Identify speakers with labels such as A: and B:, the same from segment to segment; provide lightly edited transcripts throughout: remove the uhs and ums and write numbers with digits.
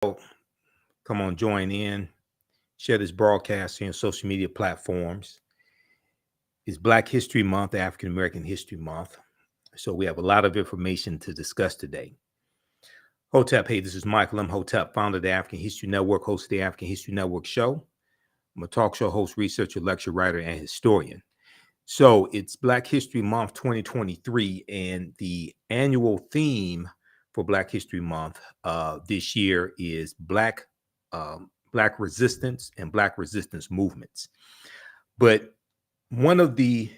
A: Come on, join in, share this broadcast on social media platforms. It's Black History Month, African American History Month. So we have a lot of information to discuss today. Hotep, hey, this is Michael M. Hotep, founder of the African History Network, host of the African History Network show. I'm a talk show host, researcher, lecturer, writer, and historian. So it's Black History Month 2023, and the annual theme for Black History Month this year is Black resistance and Black resistance movements. But one of the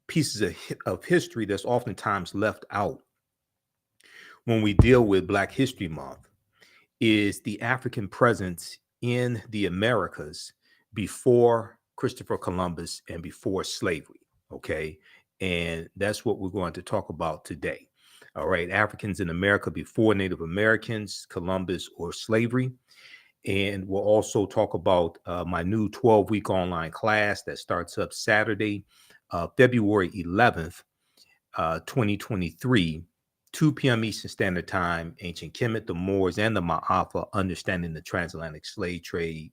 A: pieces of history that's oftentimes left out when we deal with Black History Month is the African presence in the Americas before Christopher Columbus and before slavery. Okay. And that's what we're going to talk about today. All right. Africans in America before Native Americans, Columbus, or slavery. And we'll also talk about my new 12-week online class that starts up Saturday, February 11th, 2023, 2 p.m. Eastern Standard Time, Ancient Kemet, the Moors, and the Ma'afa, Understanding the Transatlantic Slave Trade,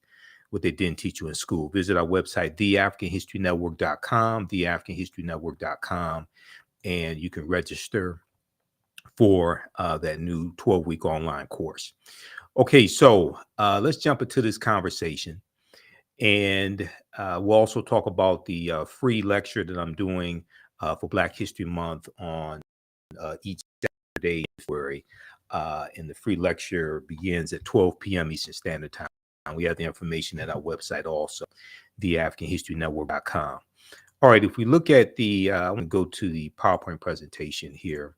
A: what they didn't teach you in school. Visit our website, theafricanhistorynetwork.com, theafricanhistorynetwork.com, and you can register for that new 12-week online course. Okay, so let's jump into this conversation. And we'll also talk about the free lecture that I'm doing for Black History Month on each Saturday in February. And the free lecture begins at 12 p.m. Eastern Standard Time. We have the information at our website also, theafricanhistorynetwork.com. All right, if we look at I want to go to the PowerPoint presentation here,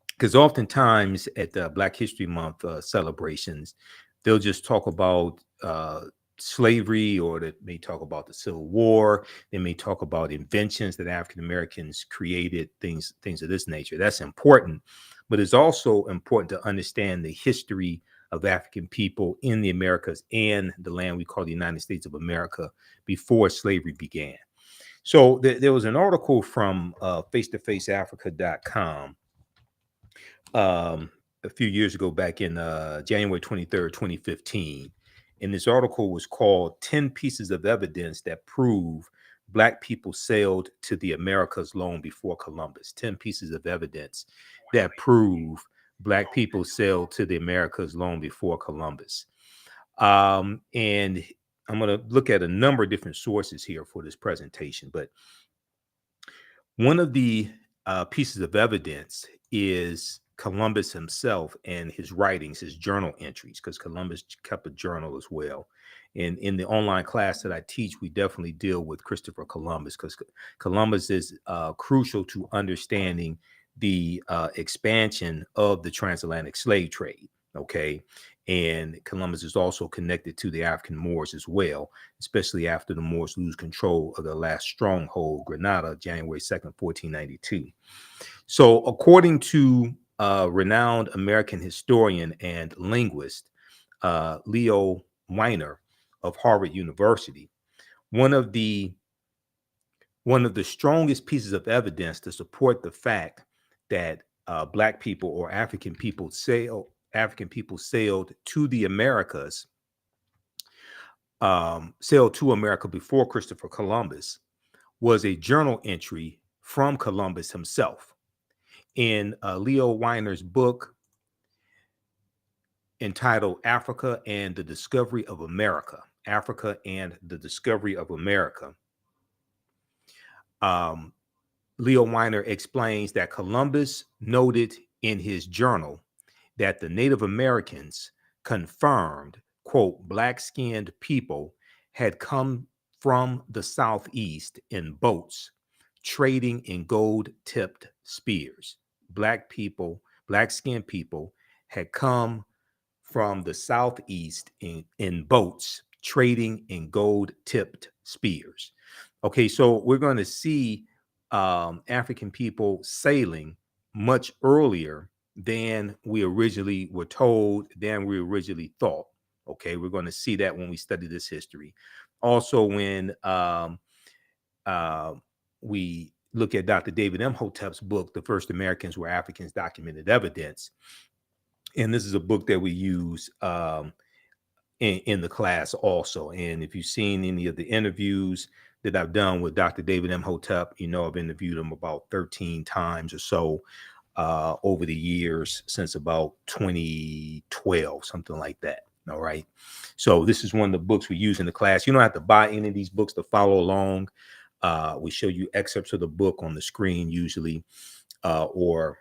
A: because oftentimes at the Black History Month celebrations, they'll just talk about slavery, or they may talk about the Civil War. They may talk about inventions that African Americans created, things of this nature. That's important, but it's also important to understand the history of African people in the Americas and the land we call the United States of America before slavery began. So there was an article from face-to-faceafrica.com a few years ago, back in January 23rd, 2015. And this article was called 10 Pieces of Evidence That Prove Black People Sailed to the Americas Long Before Columbus. 10 pieces of evidence that prove Black people sailed to the Americas long before Columbus. And I'm going to look at a number of different sources here for this presentation. But one of the pieces of evidence is Columbus himself and his writings, his journal entries, because Columbus kept a journal as well. And in the online class that I teach, we definitely deal with Christopher Columbus, because Columbus is crucial to understanding the expansion of the transatlantic slave trade. Okay. And Columbus is also connected to the African Moors as well, especially after the Moors lose control of their last stronghold, Granada, January 2nd, 1492. So according to renowned American historian and linguist Leo Weiner of Harvard University, one of the strongest pieces of evidence to support the fact that Black people or African people sailed to the Americas, sailed to America before Christopher Columbus, was a journal entry from Columbus himself. In Leo Weiner's book entitled Africa and the Discovery of America, Africa and the Discovery of America, Leo Weiner explains that Columbus noted in his journal that the Native Americans confirmed, quote, black-skinned people had come from the southeast in boats, trading in gold-tipped spears. Black-skinned people had come from the southeast in boats, trading in gold-tipped spears. Okay, so we're going to see African people sailing much earlier than we originally were told, than we originally thought. Okay, we're going to see that when we study this history. Also, when we look at Dr. David Imhotep's book, The First Americans Were Africans, Documented Evidence. And this is a book that we use in the class also. And if you've seen any of the interviews that I've done with Dr. David Imhotep, you know I've interviewed him about 13 times or so over the years since about 2012, something like that. All right. So this is one of the books we use in the class. You don't have to buy any of these books to follow along. We show you excerpts of the book on the screen usually, or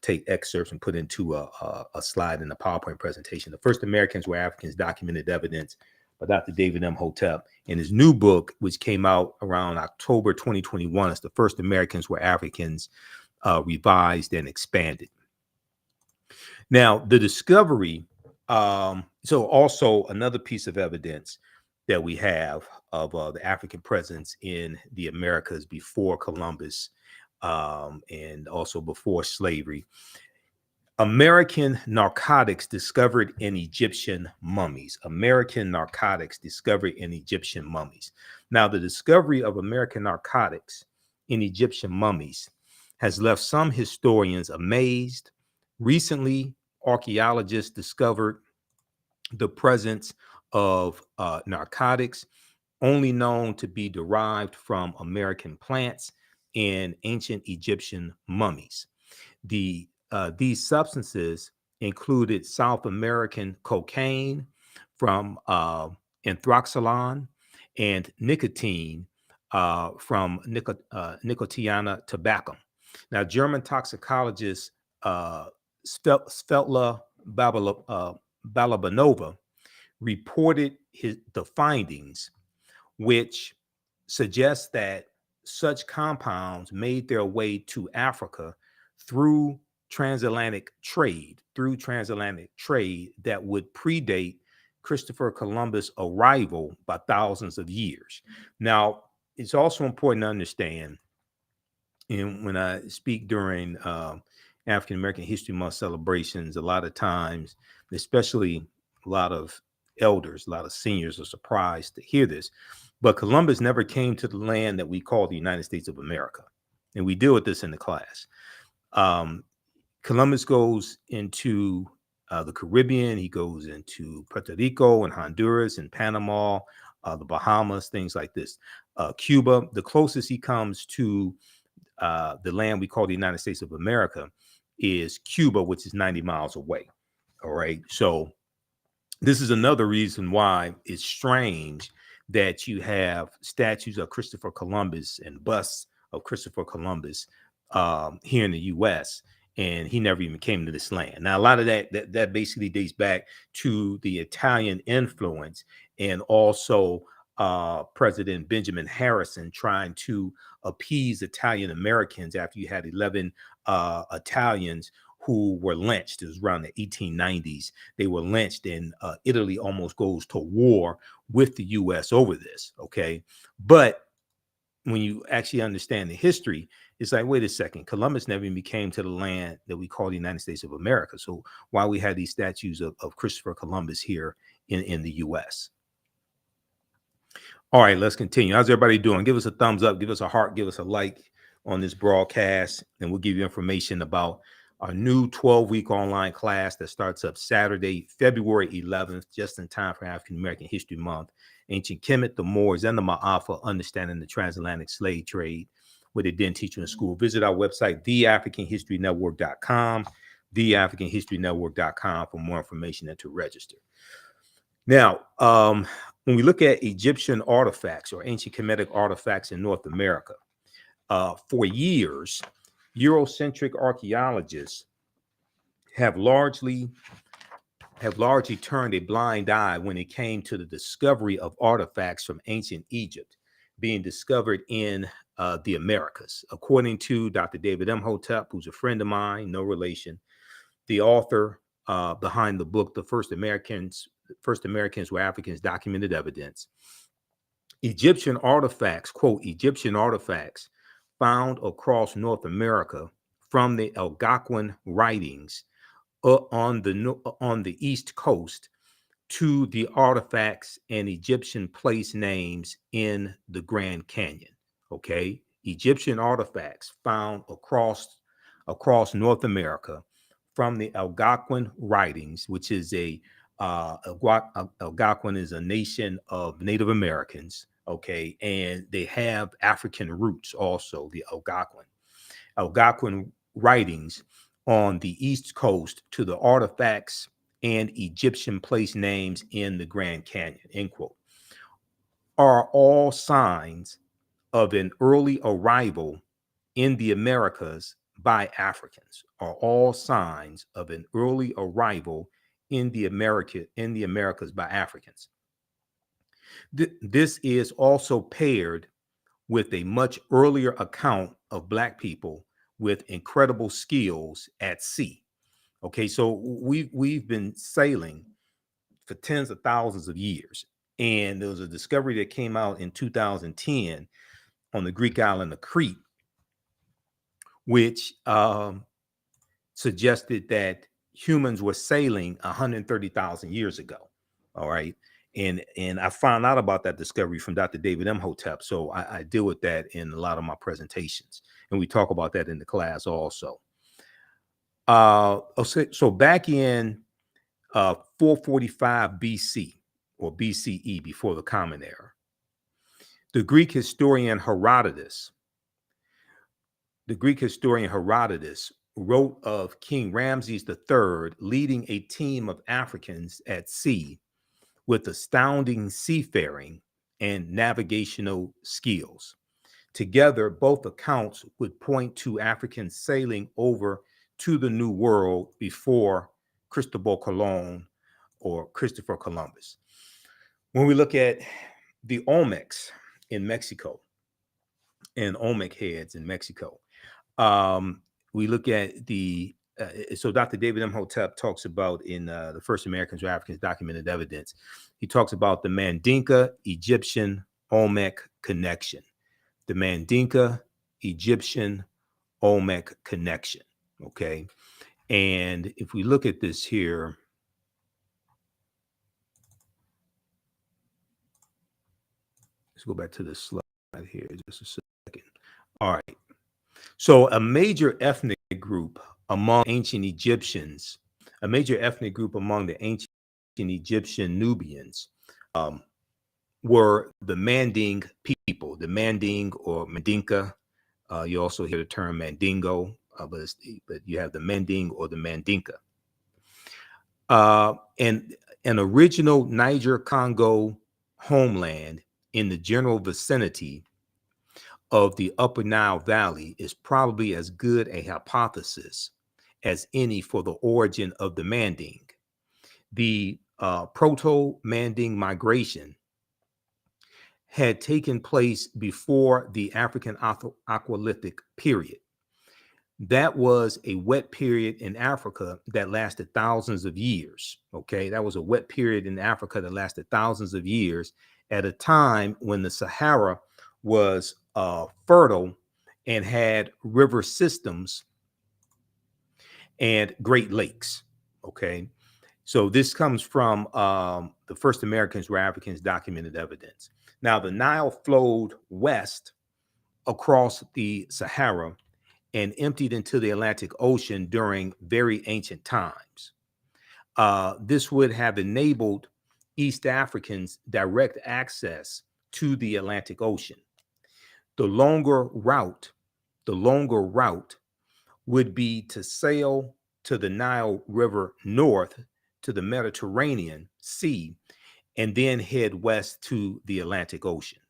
A: take excerpts and put into a slide in the PowerPoint presentation. The First Americans Were Africans, Documented Evidence by Dr. David Imhotep. In his new book, which came out around October 2021, it's The First Americans Were Africans, revised and expanded. Now, the discovery, so also another piece of evidence that we have of the African presence in the Americas before Columbus, and also before slavery. American narcotics discovered in Egyptian mummies. American narcotics discovered in Egyptian mummies. Now, the discovery of American narcotics in Egyptian mummies has left some historians amazed. Recently, archaeologists discovered the presence of narcotics only known to be derived from American plants in ancient Egyptian mummies. These substances included South American cocaine from anthraxolon and nicotine from Nicotiana tabacum. Now, German toxicologist Svetla Balabanova reported the findings, which suggests that such compounds made their way to Africa through transatlantic trade that would predate Christopher Columbus' arrival by thousands of years. Now, it's also important to understand, and when I speak during African American History Month celebrations, a lot of times, especially a lot of elders, a lot of seniors are surprised to hear this, but Columbus never came to the land that we call the United States of America. And we deal with this in the class. Columbus goes into the Caribbean. He goes into Puerto Rico and Honduras and Panama, the Bahamas, things like this. Cuba, the closest he comes to the land we call the United States of America is Cuba, which is 90 miles away. All right. So this is another reason why it's strange that you have statues of Christopher Columbus and busts of Christopher Columbus here in the U.S., and he never even came to this land. Now, a lot of that basically dates back to the Italian influence, and also President Benjamin Harrison trying to appease Italian Americans after you had 11 Italians who were lynched. It was around the 1890s. They were lynched, and Italy almost goes to war with the U.S. over this, okay? But when you actually understand the history, it's like, wait a second, Columbus never even came to the land that we call the United States of America. So why we have these statues of Christopher Columbus here in the U.S.? All right, let's continue. How's everybody doing? Give us a thumbs up, give us a heart, give us a like on this broadcast, and we'll give you information about our new 12-week online class that starts up Saturday, February 11th, just in time for African American History Month. Ancient Kemet, the Moors, and the Ma'afa, understanding the transatlantic slave trade, what they didn't teach you in school. Visit our website, theafricanhistorynetwork.com, theafricanhistorynetwork.com for more information and to register. Now, when we look at Egyptian artifacts or ancient Kemetic artifacts in North America, for years, Eurocentric archaeologists have largely turned a blind eye when it came to the discovery of artifacts from ancient Egypt being discovered in the Americas. According to Dr. David Imhotep, who's a friend of mine, no relation, the author behind the book, The First Americans Were Africans, Documented Evidence, Egyptian artifacts, quote, Egyptian artifacts found across North America from the Algonquin writings on the East Coast to the artifacts and Egyptian place names in the Grand Canyon. Okay, Egyptian artifacts found across North America from the Algonquin writings, which is a Algonquin is a nation of Native Americans, okay, and they have African roots also, the Algonquin. Algonquin writings on the East Coast to the artifacts and Egyptian place names in the Grand Canyon, end quote, are all signs of an early arrival in the Americas by Africans, are all signs of an early arrival in the Americas by Africans. This is also paired with a much earlier account of Black people with incredible skills at sea. Okay, so we've been sailing for tens of thousands of years, and there was a discovery that came out in 2010 on the Greek island of Crete, which suggested that humans were sailing 130,000 years ago. All right. And I found out about that discovery from Dr. David Imhotep. So I deal with that in a lot of my presentations. And we talk about that in the class also. So back in 445 BC or BCE, before the Common Era, the Greek historian Herodotus wrote of King Ramses III leading a team of Africans at sea with astounding seafaring and navigational skills. Together, both accounts would point to Africans sailing over to the New World before Cristobal Colon or Christopher Columbus. When we look at the Olmecs in Mexico and Olmec heads in Mexico, we look at the so Dr. David Imhotep talks about in the First Americans or Africans Documented Evidence, he talks about the Mandinka Egyptian Olmec connection. The Mandinka Egyptian Olmec connection. Okay. And if we look at this here, let's go back to this slide here just a second. All right. So a major ethnic group among ancient Egyptians, the ancient Egyptian Nubians, were the Manding people, the Manding or Mandinka. You also hear the term Mandingo, but you have the Manding or the Mandinka. And an original Niger-Congo homeland in the general vicinity of the Upper Nile Valley is probably as good a hypothesis as any for the origin of the Manding. The Proto-Manding migration had taken place before the African Aqualithic period. That was a wet period in Africa that lasted thousands of years. Okay, that was a wet period in Africa that lasted thousands of years at a time when the Sahara was fertile and had river systems and Great Lakes. Okay, so this comes from the First Americans were Africans Documented Evidence. Now, the Nile flowed west across the Sahara and emptied into the Atlantic Ocean during very ancient times. This would have enabled East Africans direct access to the Atlantic Ocean. The longer route would be to sail to the Nile River north to the Mediterranean Sea and then head west to the Atlantic Ocean.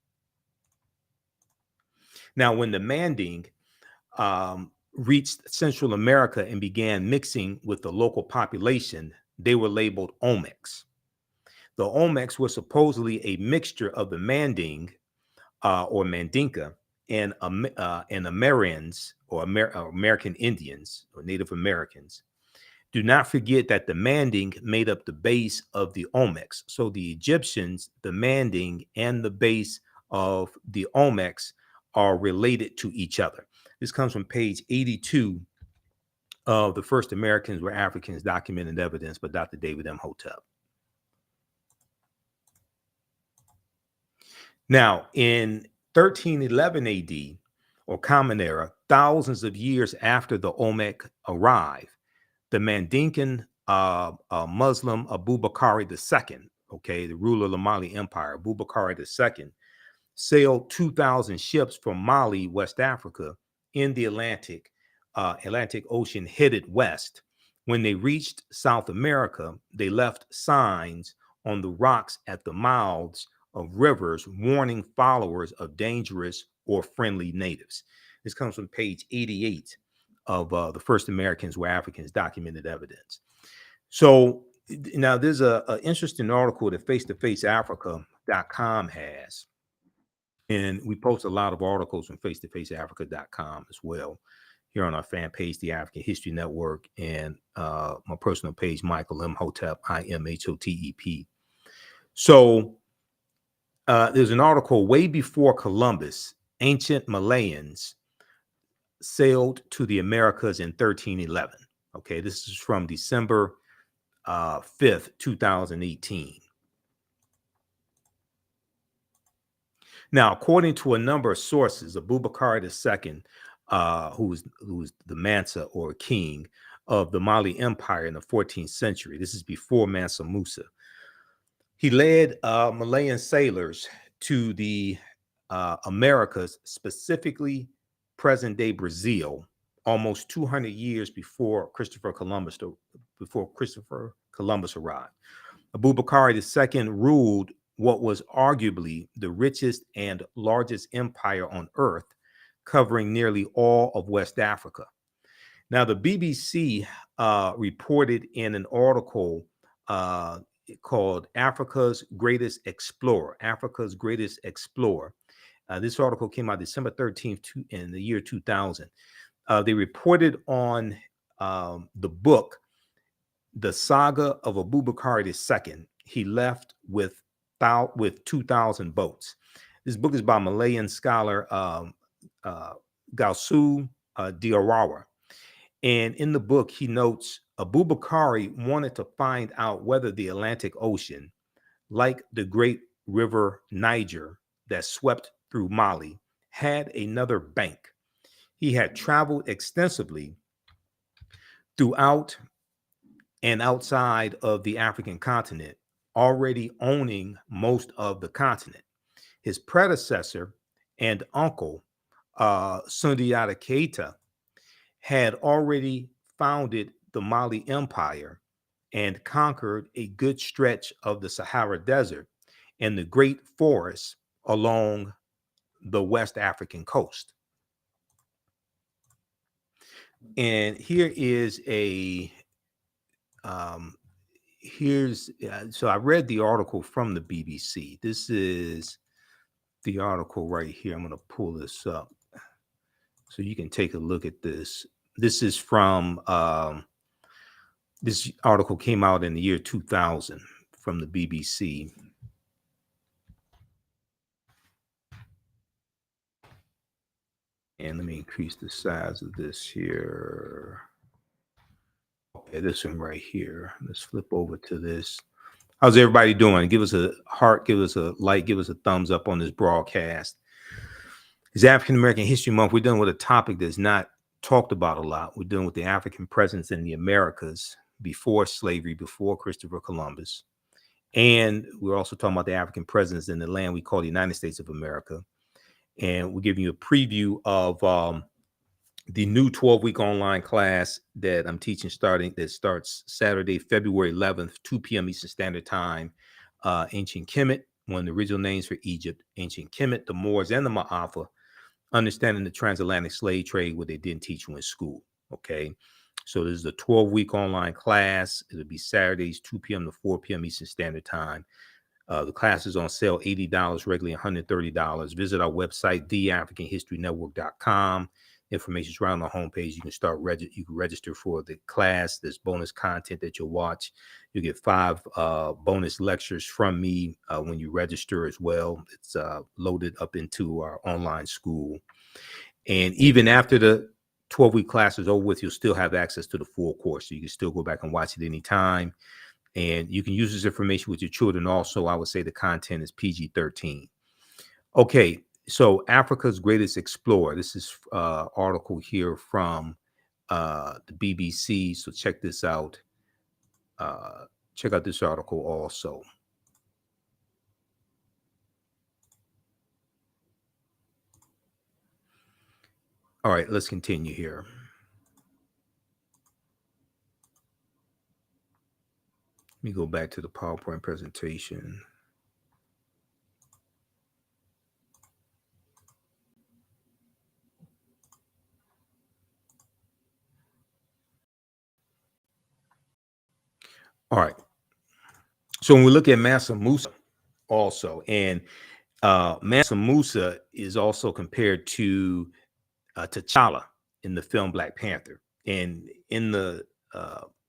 A: Now, when the Manding reached Central America and began mixing with the local population, they were labeled Olmecs. The Olmecs were supposedly a mixture of the Manding or Mandinka and Americans or American Indians or Native Americans. Do not forget that the Manding made up the base of the Olmecs. So the Egyptians, the Manding, and the base of the Olmecs are related to each other. This comes from page 82 of the First Americans were Africans Documented Evidence by Dr. David Imhotep. Now, in 1311 AD, or Common Era, thousands of years after the Olmec arrived, the Mandinkan Muslim Abubakar II, okay, the ruler of the Mali Empire, Abubakar II, sailed 2,000 ships from Mali, West Africa, in the Atlantic Ocean, headed west. When they reached South America, they left signs on the rocks at the mouths of rivers, warning followers of dangerous or friendly natives. This comes from page 88 of The First Americans Were Africans, Documented Evidence. So now there's an interesting article that face-to-faceafrica.com has. And we post a lot of articles on face-to-faceafrica.com as well, here on our fan page, the African History Network, and my personal page, Michael Imhotep, Imhotep. So there's an article way before Columbus, ancient Malayans sailed to the Americas in 1311. Okay, this is from December 5th, 2018. Now, according to a number of sources, Abubakar II, who was the Mansa or king of the Mali Empire in the 14th century, this is before Mansa Musa, he led Malayan sailors to the Americas, specifically present-day Brazil, almost 200 years before Christopher Columbus arrived. Abubakar II ruled what was arguably the richest and largest empire on earth, covering nearly all of West Africa. Now, the BBC reported in an article called Africa's Greatest Explorer. This article came out December 13th in the year 2000. They reported on the book, The Saga of Abubakar II. He left with 2,000 boats. This book is by Malayan scholar Gausu Diawara. And in the book, he notes Abubakar wanted to find out whether the Atlantic Ocean, like the great river Niger that swept through Mali, had another bank. He had traveled extensively throughout and outside of the African continent, already owning most of the continent. His predecessor and uncle, Sundiata Keita, had already founded the Mali Empire and conquered a good stretch of the Sahara Desert and the great forests along the West African coast. And here is so I read the article from the BBC. This is the article right here. I'm going to pull this up so you can take a look at this. This is from this article came out in the year 2000 from the BBC. And let me increase the size of this here. Okay, this one right here. Let's flip over to this. How's everybody doing? Give us a heart, give us a like, give us a thumbs up on this broadcast. It's African American History Month. We're dealing with a topic that's not talked about a lot. We're dealing with the African presence in the Americas before slavery, before Christopher Columbus. And we're also talking about the African presence in the land we call the United States of America. And we're giving you a preview of the new 12-week online class that I'm teaching that starts Saturday, February 11th, 2 p.m. Eastern Standard Time. Ancient Kemet, one of the original names for Egypt, Ancient Kemet, the Moors, and the Ma'afa, understanding the transatlantic slave trade, what they didn't teach you in school. Okay. So this is a 12-week online class. It'll be Saturdays, 2 p.m. to 4 p.m. Eastern Standard Time. The class is on sale, $80, regularly $130. Visit our website, theafricanhistorynetwork.com. Information is right on the homepage. You can you can register for the class. There's bonus content that you'll watch. You'll get 5 bonus lectures from me when you register as well. It's loaded up into our online school. And even after the 12-week class is over with, you'll still have access to the full course. So you can still go back and watch it anytime. And you can use this information with your children also. I would say the content is PG-13. Okay, so Africa's Greatest Explorer. This is article here from the BBC. So check this out. check out this article also. All right, let's continue here. Let me go back to the PowerPoint presentation. All right. So when we look at Mansa Musa also, and Mansa Musa is also compared to T'Challa in the film Black Panther. And in the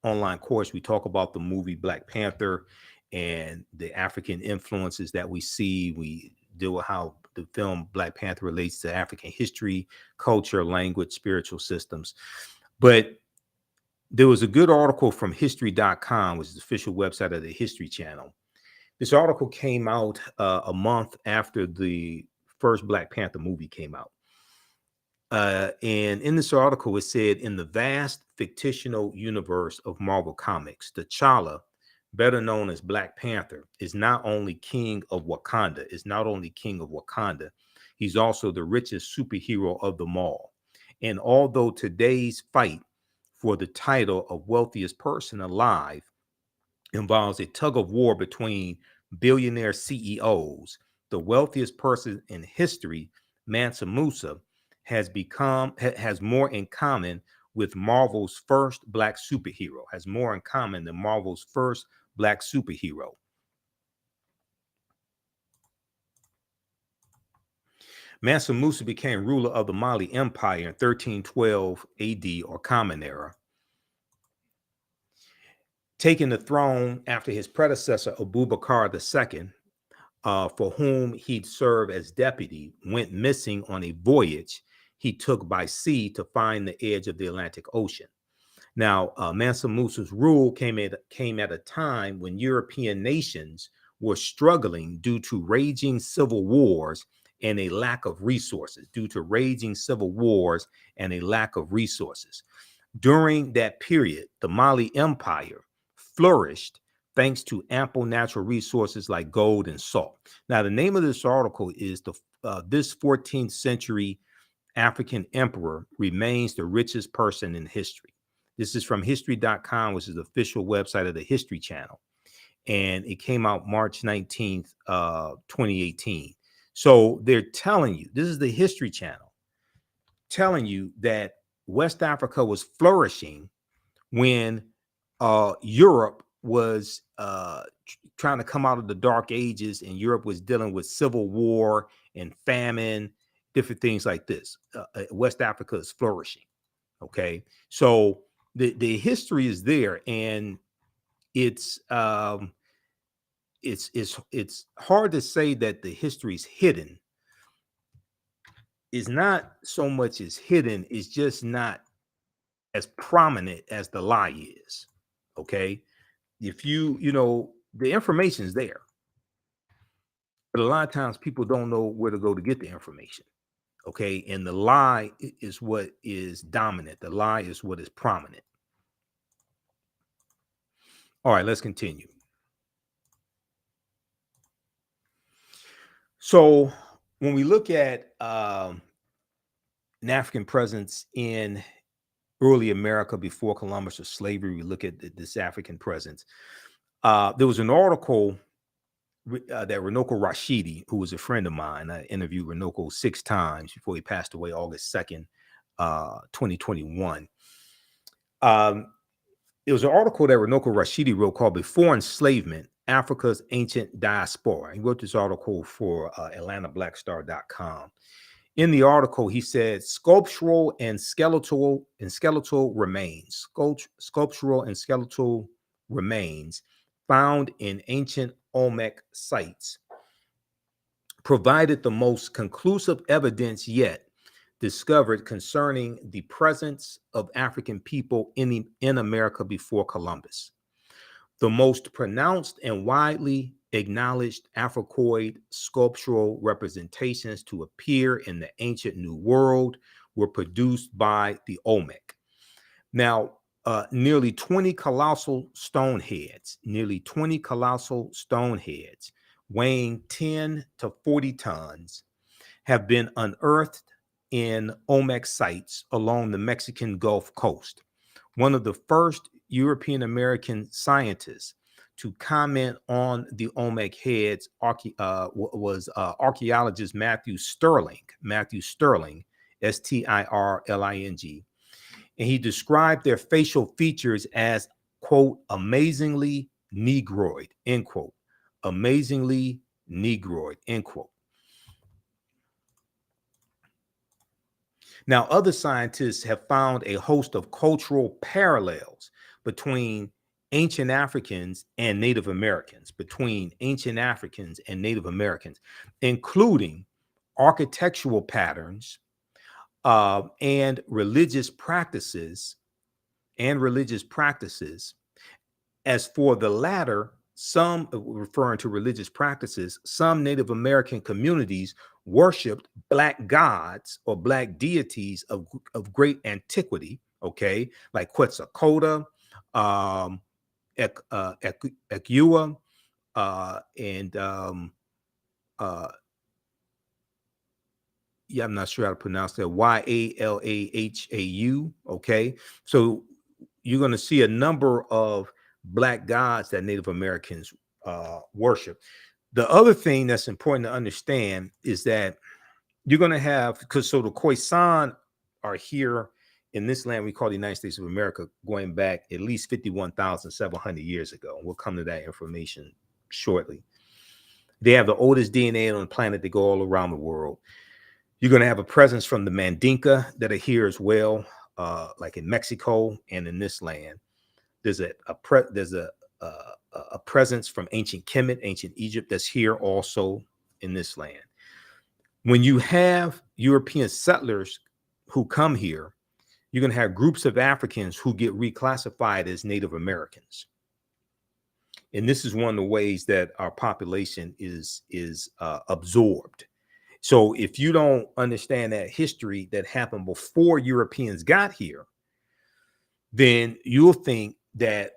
A: online course, we talk about the movie Black Panther and the African influences that we see. We deal with how the film Black Panther relates to African history, culture, language, spiritual systems. But there was a good article from history.com, which is the official website of the History Channel. This article came out a month after the first Black Panther movie came out. And in this article, it said, in the vast fictional universe of Marvel Comics, T'Challa, better known as Black Panther, is not only king of Wakanda, he's also the richest superhero of them all. And although today's fight for the title of wealthiest person alive involves a tug of war between billionaire CEOs, the wealthiest person in history, Mansa Musa, has more in common with Marvel's first black superhero, has more in common than Marvel's first black superhero. Mansa Musa became ruler of the Mali Empire in 1312 AD, or Common Era, taking the throne after his predecessor Abubakar II, for whom he'd served as deputy, went missing on a voyage he took by sea to find the edge of the Atlantic Ocean. Now, Mansa Musa's rule came at a time when European nations were struggling due to raging civil wars and a lack of resources. During that period, the Mali Empire flourished thanks to ample natural resources like gold and salt. Now, the name of this article is this 14th century African emperor remains the richest person in history. This is from history.com, which is the official website of the History Channel. And it came out March 19th, 2018. So they're telling you, this is the History Channel, telling you that West Africa was flourishing when Europe was trying to come out of the Dark Ages, and Europe was dealing with civil war and famine, different things like this. West Africa is flourishing. Okay, so the history is there, and it's hard to say that the history is hidden. It's not so much as hidden; it's just not as prominent as the lie is. Okay, if the information is there, but a lot of times people don't know where to go to get the information. Okay, and the lie is what is dominant. The lie is what is prominent. All right, let's continue. So when we look at an African presence in early America before Columbus or slavery, we look at this African presence. There was an article that Runoko Rashidi, who was a friend of mine, I interviewed Runoko 6 times before he passed away August 2nd, 2021. It was an article that Runoko Rashidi wrote called Before Enslavement, Africa's Ancient Diaspora. He wrote this article for AtlantaBlackStar.com. In the article, he said sculptural and skeletal remains, sculptural and skeletal remains found in ancient Olmec sites provided the most conclusive evidence yet discovered concerning the presence of African people in America before Columbus. The most pronounced and widely acknowledged Africoid sculptural representations to appear in the ancient New World were produced by the Olmec. Now, nearly 20 colossal stone heads, weighing 10 to 40 tons, have been unearthed in Olmec sites along the Mexican Gulf Coast. One of the first European American scientists to comment on the Olmec heads was archaeologist Matthew Stirling, Stirling, and he described their facial features as, quote, amazingly negroid, end quote, amazingly negroid, end quote. Now, other scientists have found a host of cultural parallels between ancient Africans and Native Americans, including architectural patterns and religious practices. As for the latter, some, referring to religious practices, some Native American communities worshipped Black gods or Black deities of great antiquity, okay, like Quetzalcoatl, Ekua, and yeah, I'm not sure how to pronounce that, Yalahau, okay? So you're going to see a number of Black gods that Native Americans worship. The other thing that's important to understand is that you're going to have, so the Khoisan are here in this land we call the United States of America, going back at least 51,700 years ago. We'll come to that information shortly. They have the oldest DNA on the planet. They go all around the world. You're going to have a presence from the Mandinka that are here as well, like in Mexico and in this land. There's a presence from ancient Kemet, ancient Egypt, that's here also in this land. When you have European settlers who come here, you're going to have groups of Africans who get reclassified as Native Americans. And this is one of the ways that our population is absorbed. So if you don't understand that history that happened before Europeans got here, then you'll think that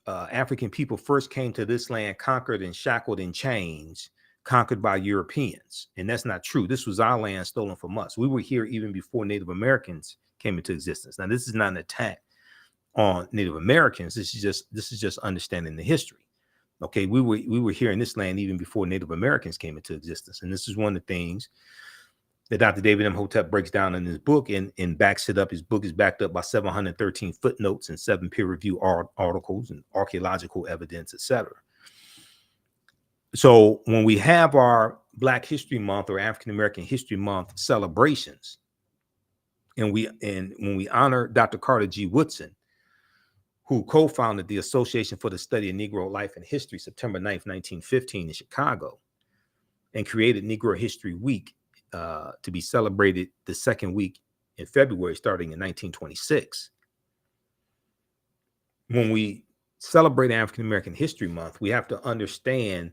A: African people first came to this land conquered and shackled in chains, conquered by Europeans. And that's not true. This was our land stolen from us. We were here even before Native Americans came into existence. Now, this is not an attack on Native Americans. This is just understanding the history. Okay, we were here in this land even before Native Americans came into existence. And this is one of the things that Dr. David Imhotep breaks down in his book and backs it up. His book is backed up by 713 footnotes and 7 peer-reviewed articles and archaeological evidence, etc. So when we have our Black History Month or African American History Month celebrations, and when we honor Dr. Carter G. Woodson, who co-founded the Association for the Study of Negro Life and History, September 9th, 1915 in Chicago, and created Negro History Week to be celebrated the second week in February, starting in 1926. When we celebrate African American History Month, we have to understand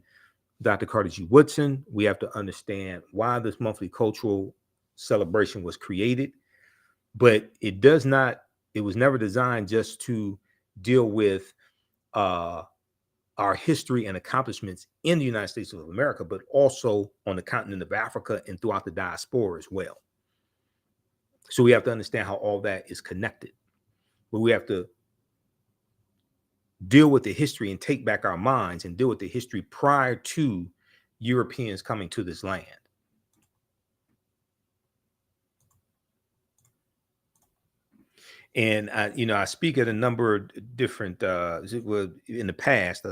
A: Dr. Carter G. Woodson. We have to understand why this monthly cultural celebration was created. But it was never designed just to deal with our history and accomplishments in the United States of America, but also on the continent of Africa and throughout the diaspora as well. So we have to understand how all that is connected. But we have to deal with the history and take back our minds and deal with the history prior to Europeans coming to this land. And I speak at a number of different, in the past,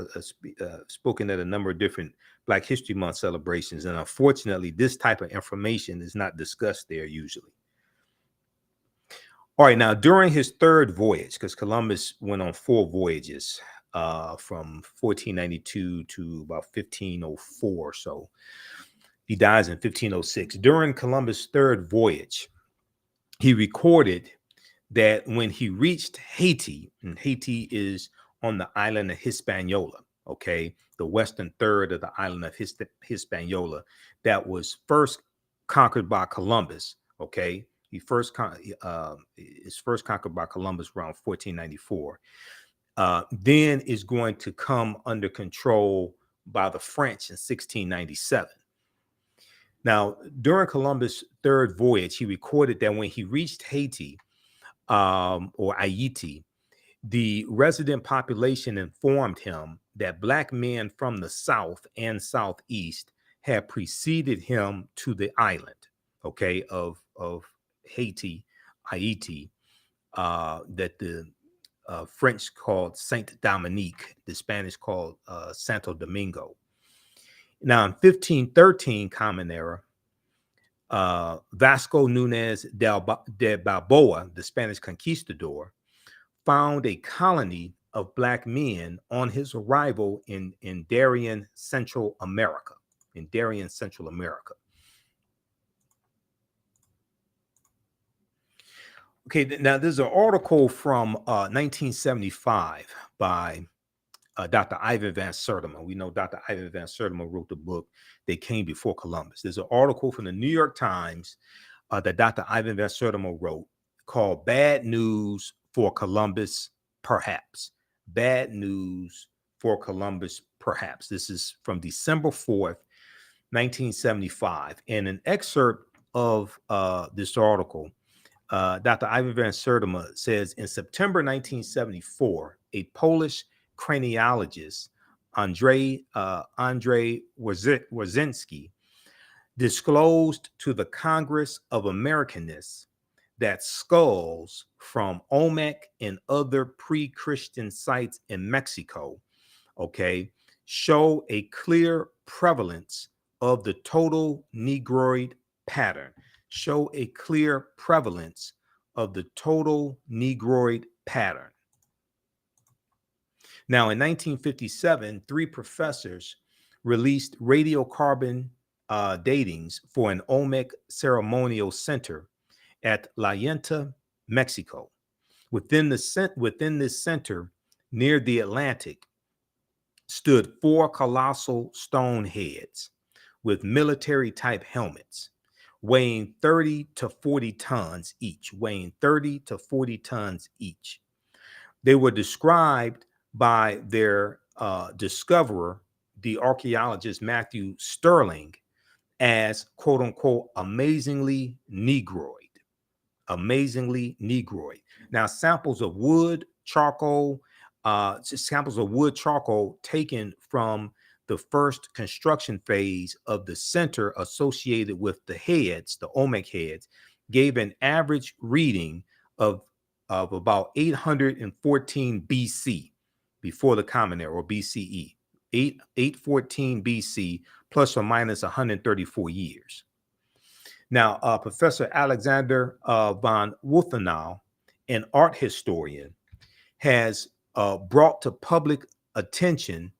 A: spoken at a number of different Black History Month celebrations. And unfortunately, this type of information is not discussed there usually. All right, now during his third voyage, because Columbus went on 4 voyages from 1492 to about 1504. So he dies in 1506. During Columbus' third voyage, he recorded that when he reached Haiti, and Haiti is on the island of Hispaniola, okay, the western third of the island of Hispaniola, that was first conquered by Columbus, okay, He is first conquered by Columbus around 1494. Then is going to come under control by the French in 1697. Now, during Columbus' third voyage, he recorded that when he reached Haiti, or Haiti, the resident population informed him that Black men from the south and southeast had preceded him to the island, okay, of Haiti, that the French called Saint Dominique, the Spanish called Santo Domingo. Now, in 1513 Common Era, Vasco Nunez de Balboa, the Spanish conquistador, found a colony of Black men on his arrival in Darien, Central America. Okay, now there's an article from 1975 by Dr. Ivan Van Sertima. We know Dr. Ivan Van Sertima wrote the book They Came Before Columbus. There's an article from the New York Times that Dr. Ivan Van Sertima wrote called Bad News for Columbus, Perhaps. Bad News for Columbus, Perhaps. This is from December 4th, 1975. And an excerpt of this article, Dr. Ivan Van Sertima says, in September 1974, a Polish craniologist, Andrzej Wierzyński, disclosed to the Congress of Americanists that skulls from Olmec and other pre-Christian sites in Mexico, okay, show a clear prevalence of the total Negroid pattern. Show a clear prevalence of the total Negroid pattern. Now, in 1957, 3 professors released radiocarbon datings for an Olmec ceremonial center at La Yenta, Mexico. Within this center, near the Atlantic, stood 4 colossal stone heads with military-type helmets, weighing 30 to 40 tons each. They were described by their discoverer, the archaeologist Matthew Sterling, as quote unquote amazingly Negroid. Now, samples of wood, charcoal taken from the first construction phase of the center associated with the heads, the Olmec heads, gave an average reading of about 814 BC, before the Common Era, or BCE, 814 BC, plus or minus 134 years. Now, Professor Alexander von Wuthenau, an art historian, has brought to public attention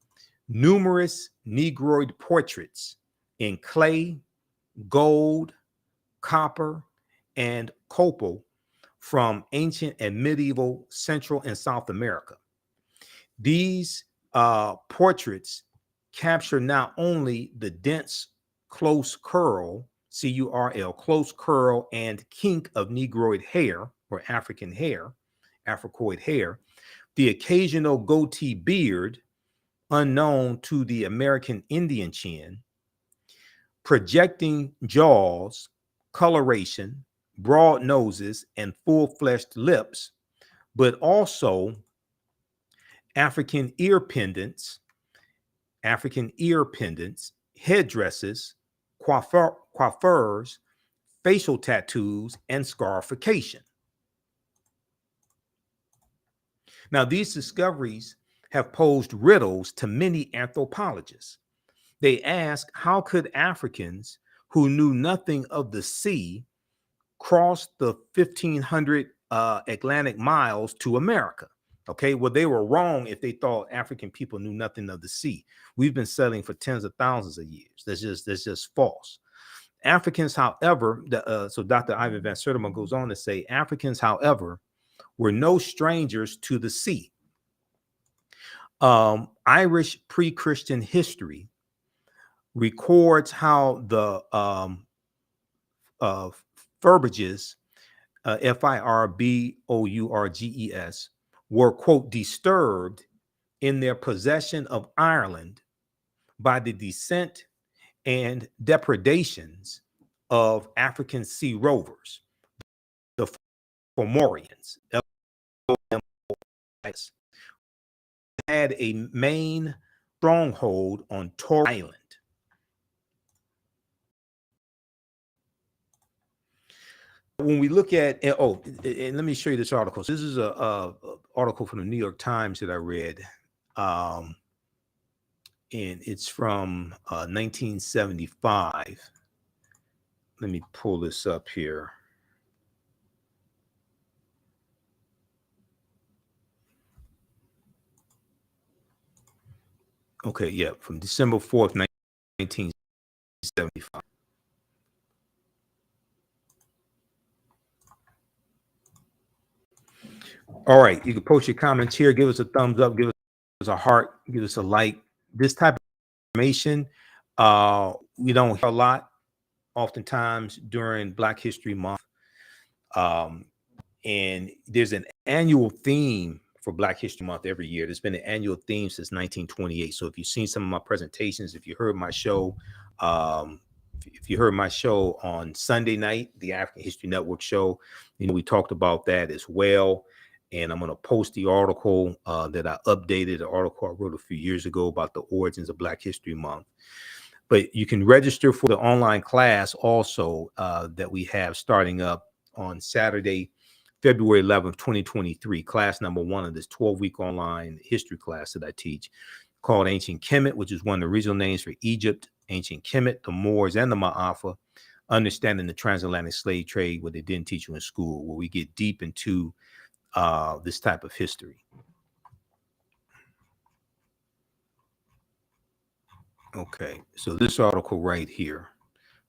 A: numerous Negroid portraits in clay, gold, copper, and copal from ancient and medieval Central and South America. These portraits capture not only the dense, close curl, C-U-R-L, close curl and kink of Negroid hair, or African hair, Africoid hair, the occasional goatee beard, unknown to the American Indian chin, projecting jaws, coloration, broad noses, and full-fleshed lips, but also African ear pendants, headdresses, coiffures, facial tattoos, and scarification. Now, these discoveries have posed riddles to many anthropologists. They ask, how could Africans who knew nothing of the sea cross the 1,500 Atlantic miles to America? Okay, well, they were wrong if they thought African people knew nothing of the sea. We've been sailing for tens of thousands of years. That's just false. Africans, however, so Dr. Ivan Van Sertima goes on to say, Africans, however, were no strangers to the sea. Irish pre-Christian history records how the Furbages Firbourges, were, quote, disturbed in their possession of Ireland by the descent and depredations of African sea rovers, the Fomorians, had a main stronghold on Torres Island. When we look at, and let me show you this article. So this is a article from the New York Times that I read, and it's from 1975. Let me pull this up here. Okay, yeah, from December 4th, 1975. All right, you can post your comments here. Give us a thumbs up, give us a heart, give us a like. This type of information, we don't hear a lot oftentimes during Black History Month. And there's an annual theme for Black History Month every year. There's been an annual theme since 1928. So if you've seen some of my presentations, if you heard my show, if you heard my show on Sunday night, the African History Network show, we talked about that as well. And I'm going to post the article that I updated, the article I wrote a few years ago about the origins of Black History Month. But you can register for the online class also that we have starting up on Saturday, February 11th, 2023, class number 1 of this 12-week online history class that I teach, called Ancient Kemet, which is one of the regional names for Egypt, Ancient Kemet, the Moors, and the Ma'afa, understanding the transatlantic slave trade, what they didn't teach you in school, where we get deep into this type of history. Okay, so this article right here,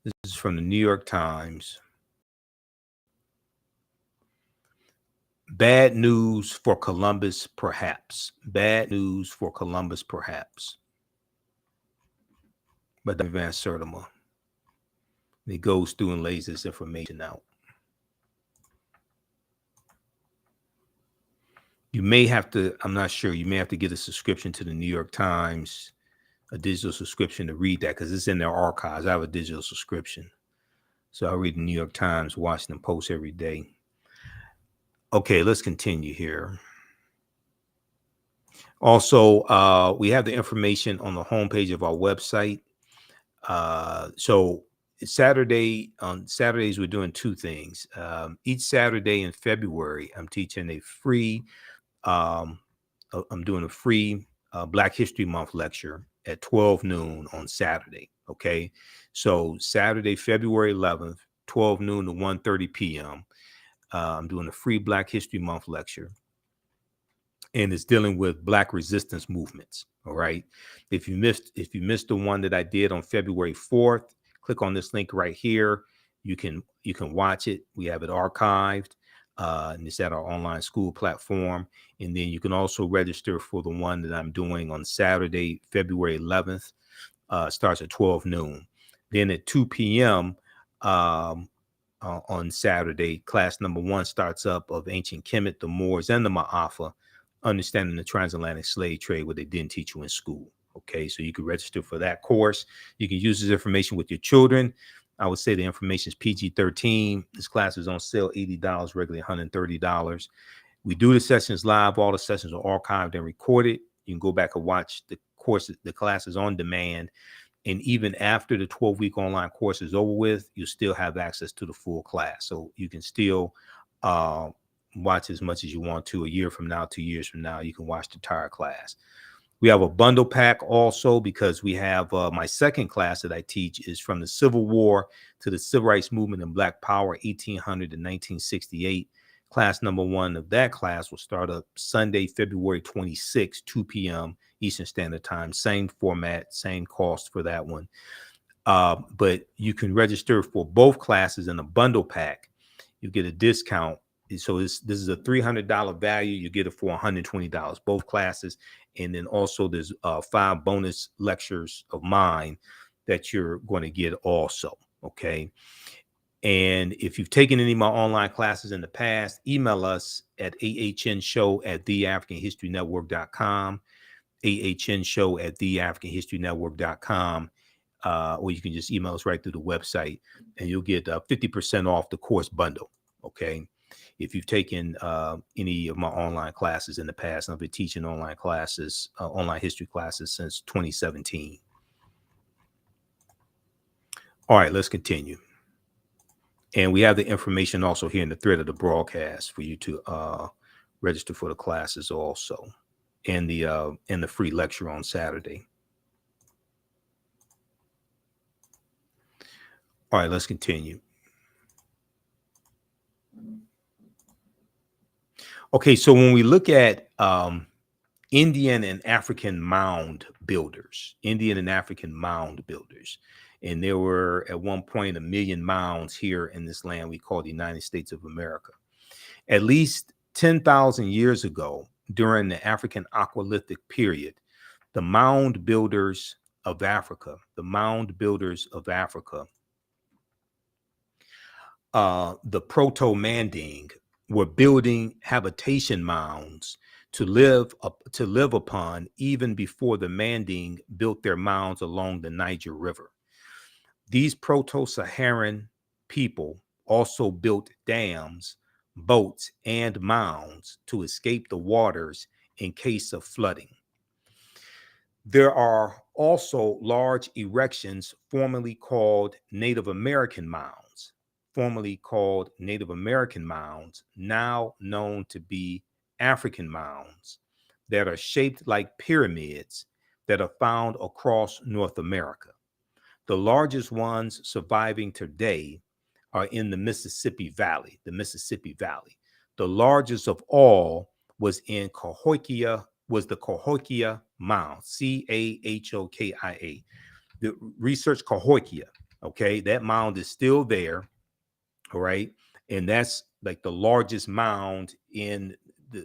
A: this is from the New York Times. Bad news for Columbus, perhaps. Bad news for Columbus, perhaps. But Van Sertima, he goes through and lays this information out. You may have to, I'm not sure, you may have to get a subscription to the New York Times, a digital subscription to read that, because it's in their archives. I have a digital subscription. So I read the New York Times, Washington Post every day. Okay, let's continue here. Also, we have the information on the homepage of our website. So on Saturdays, we're doing 2 things. Each Saturday in February, I'm teaching a free, I'm doing a free Black History Month lecture at 12 noon on Saturday. Okay. So Saturday, February 11th, 12 noon to 1:30 p.m. I'm doing a free Black History Month lecture, and it's dealing with Black resistance movements. All right. If you missed the one that I did on February 4th, click on this link right here. You can watch it. We have it archived, and it's at our online school platform. And then you can also register for the one that I'm doing on Saturday, February 11th. Starts at 12 noon. Then at 2 p.m. On Saturday, class number 1 starts up of Ancient Kemet, the Moors, and the Ma'afa, understanding the transatlantic slave trade, what they didn't teach you in school. Okay, so you can register for that course. You can use this information with your children. I would say the information is PG-13. This class is on sale, $80, regularly $130. We do the sessions live. All the sessions are archived and recorded. You can go back and watch the courses, the classes on demand. And even after the 12-week online course is over with, you still have access to the full class. So you can still watch as much as you want to. A year from now, 2 years from now, you can watch the entire class. We have a bundle pack also, because we have my second class that I teach is from the Civil War to the Civil Rights Movement and Black Power, 1800 to 1968. Class number 1 of that class will start up Sunday, February 26, 2 p.m. Eastern Standard Time. Same format, same cost for that one. But you can register for both classes in a bundle pack. You get a discount. So this is a $300 value. You get it for $120, both classes. And then also there's 5 bonus lectures of mine that you're going to get also. Okay. And if you've taken any of my online classes in the past, email us at ahnshow@theafricanhistorynetwork.com, ahnshow@theafricanhistorynetwork.com, or you can just email us right through the website, and you'll get 50% off the course bundle. Okay. If you've taken any of my online classes in the past, I've been teaching online classes, online history classes since 2017. All right, let's continue. And we have the information also here in the thread of the broadcast for you to register for the classes also, and the free lecture on Saturday. All right, let's continue. Okay, so when we look at Indian and African mound builders, and there were at one point 1 million mounds here in this land we call the United States of America. At least 10,000 years ago, during the African Aqualithic period, the mound builders of Africa, the Proto-Manding, were building habitation mounds to live upon even before the Manding built their mounds along the Niger River. These Proto-Saharan people also built dams, boats, and mounds to escape the waters in case of flooding. There are also large erections formerly called Native American mounds, now known to be African mounds, that are shaped like pyramids that are found across North America. The largest ones surviving today are in the Mississippi Valley. The largest of all was in Cahokia, was the Cahokia Mound, Cahokia. The research Cahokia, okay? That mound is still there, all right? And that's like the largest mound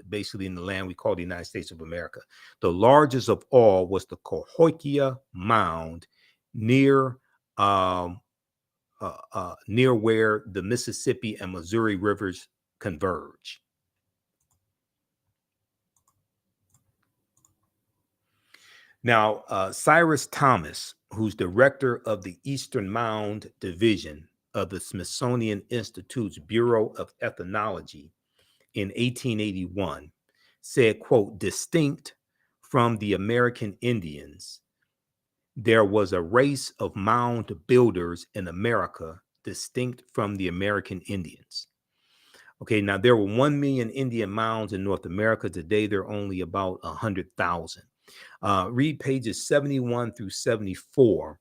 A: basically in the land we call the United States of America. The largest of all was the Cahokia Mound near where the Mississippi and Missouri rivers converge. Now, Cyrus Thomas, who's director of the Eastern Mound Division of the Smithsonian Institute's Bureau of Ethnology in 1881, said, quote, distinct from the American Indians, there was a race of mound builders in America distinct from the American Indians. Okay, now there were 1 million Indian mounds in North America. Today, there are only about 100,000. Read pages 71 through 74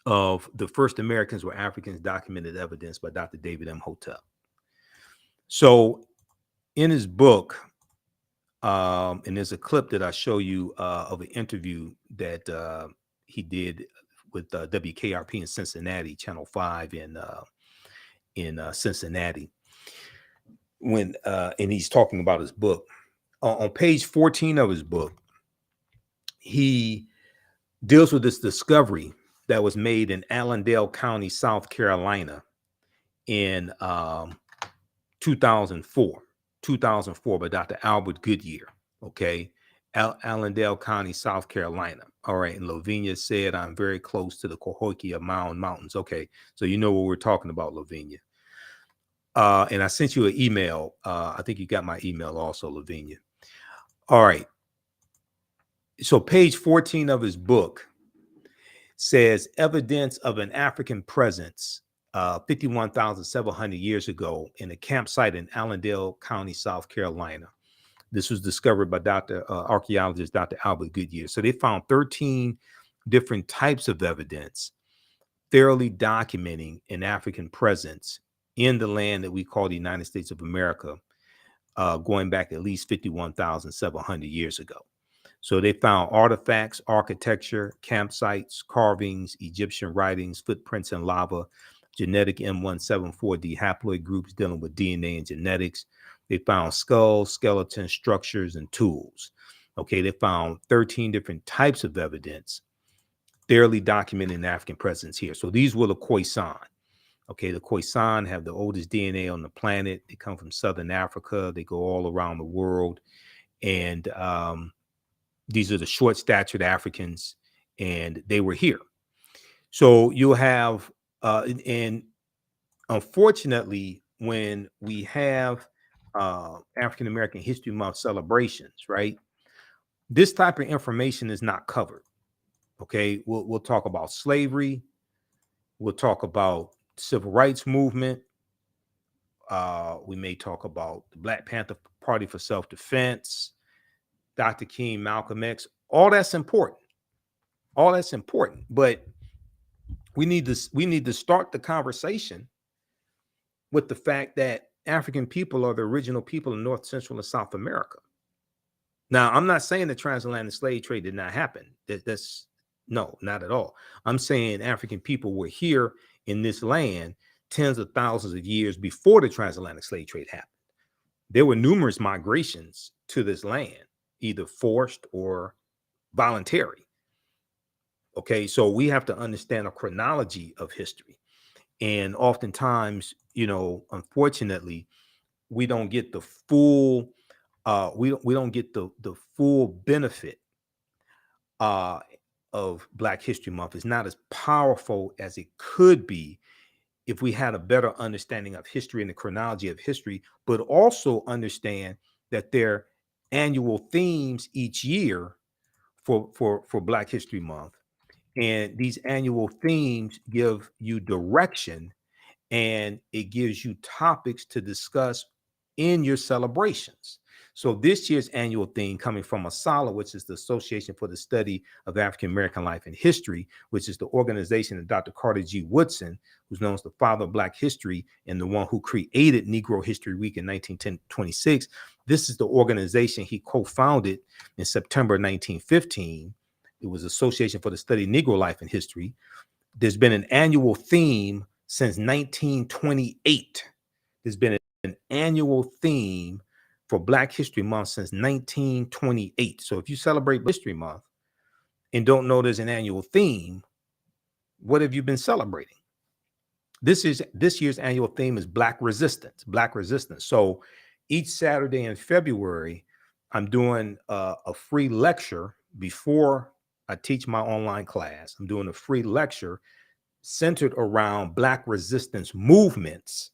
A: of The First Americans Were Africans, Documented Evidence by Dr. David Imhotep. So in his book, and there's a clip that I show you of an interview that he did with WKRP in Cincinnati, Channel 5 in Cincinnati, and he's talking about his book. On page 14 of his book, he deals with this discovery that was made in Allendale County, South Carolina in 2004 by Dr. Albert Goodyear. Okay. Allendale County, South Carolina. All right. And Lavinia said, I'm very close to the Cahokia Mountains. Okay. So you know what we're talking about, Lavinia. And I sent you an email. I think you got my email also, Lavinia. All right. So page 14 of his book says evidence of an African presence 51,700 years ago in a campsite in Allendale County, South Carolina. This was discovered by archaeologist Dr. Albert Goodyear. So they found 13 different types of evidence thoroughly documenting an African presence in the land that we call the United States of America, going back at least 51,700 years ago. So they found artifacts, architecture, campsites, carvings, Egyptian writings, footprints in lava, genetic M174D haploid groups dealing with DNA and genetics. They found skulls, skeletons, structures, and tools. Okay, they found 13 different types of evidence thoroughly documenting the African presence here. So these were the Khoisan. Okay, the Khoisan have the oldest DNA on the planet. They come from Southern Africa. They go all around the world. And these are the short statured Africans, and they were here. So you'll have, and unfortunately, when we have African American History Month celebrations, right, this type of information is not covered. Okay, we'll talk about slavery. We'll talk about civil rights movement. We may talk about the Black Panther Party for self-defense, Dr. King, Malcolm X. All that's important. All that's important. But we need to start the conversation with the fact that African people are the original people in North, Central, and South America. Now, I'm not saying the transatlantic slave trade did not happen. That's no, not at all. I'm saying African people were here in this land tens of thousands of years before the transatlantic slave trade happened. There were numerous migrations to this land, either forced or voluntary. Okay, so we have to understand a chronology of history. And oftentimes, unfortunately, we don't get the full we don't get the full benefit of Black History Month. It's not as powerful as it could be if we had a better understanding of history and the chronology of history, but also understand that there are annual themes each year for Black History Month. And these annual themes give you direction, and it gives you topics to discuss in your celebrations. So this year's annual theme, coming from ASALA, which is the Association for the Study of African American Life and History, which is the organization of Dr. Carter G. Woodson, who's known as the father of Black history and the one who created Negro History Week in 1926. This is the organization he co-founded in September 1915. It was Association for the Study of Negro Life and History. There's been an annual theme since 1928. There's been an annual theme for Black History Month since 1928. So if you celebrate History Month and don't know there's an annual theme, what have you been celebrating? This year's annual theme is Black Resistance, Black Resistance. So each Saturday in February, I'm doing a free lecture before I teach my online class. I'm doing a free lecture centered around Black resistance movements,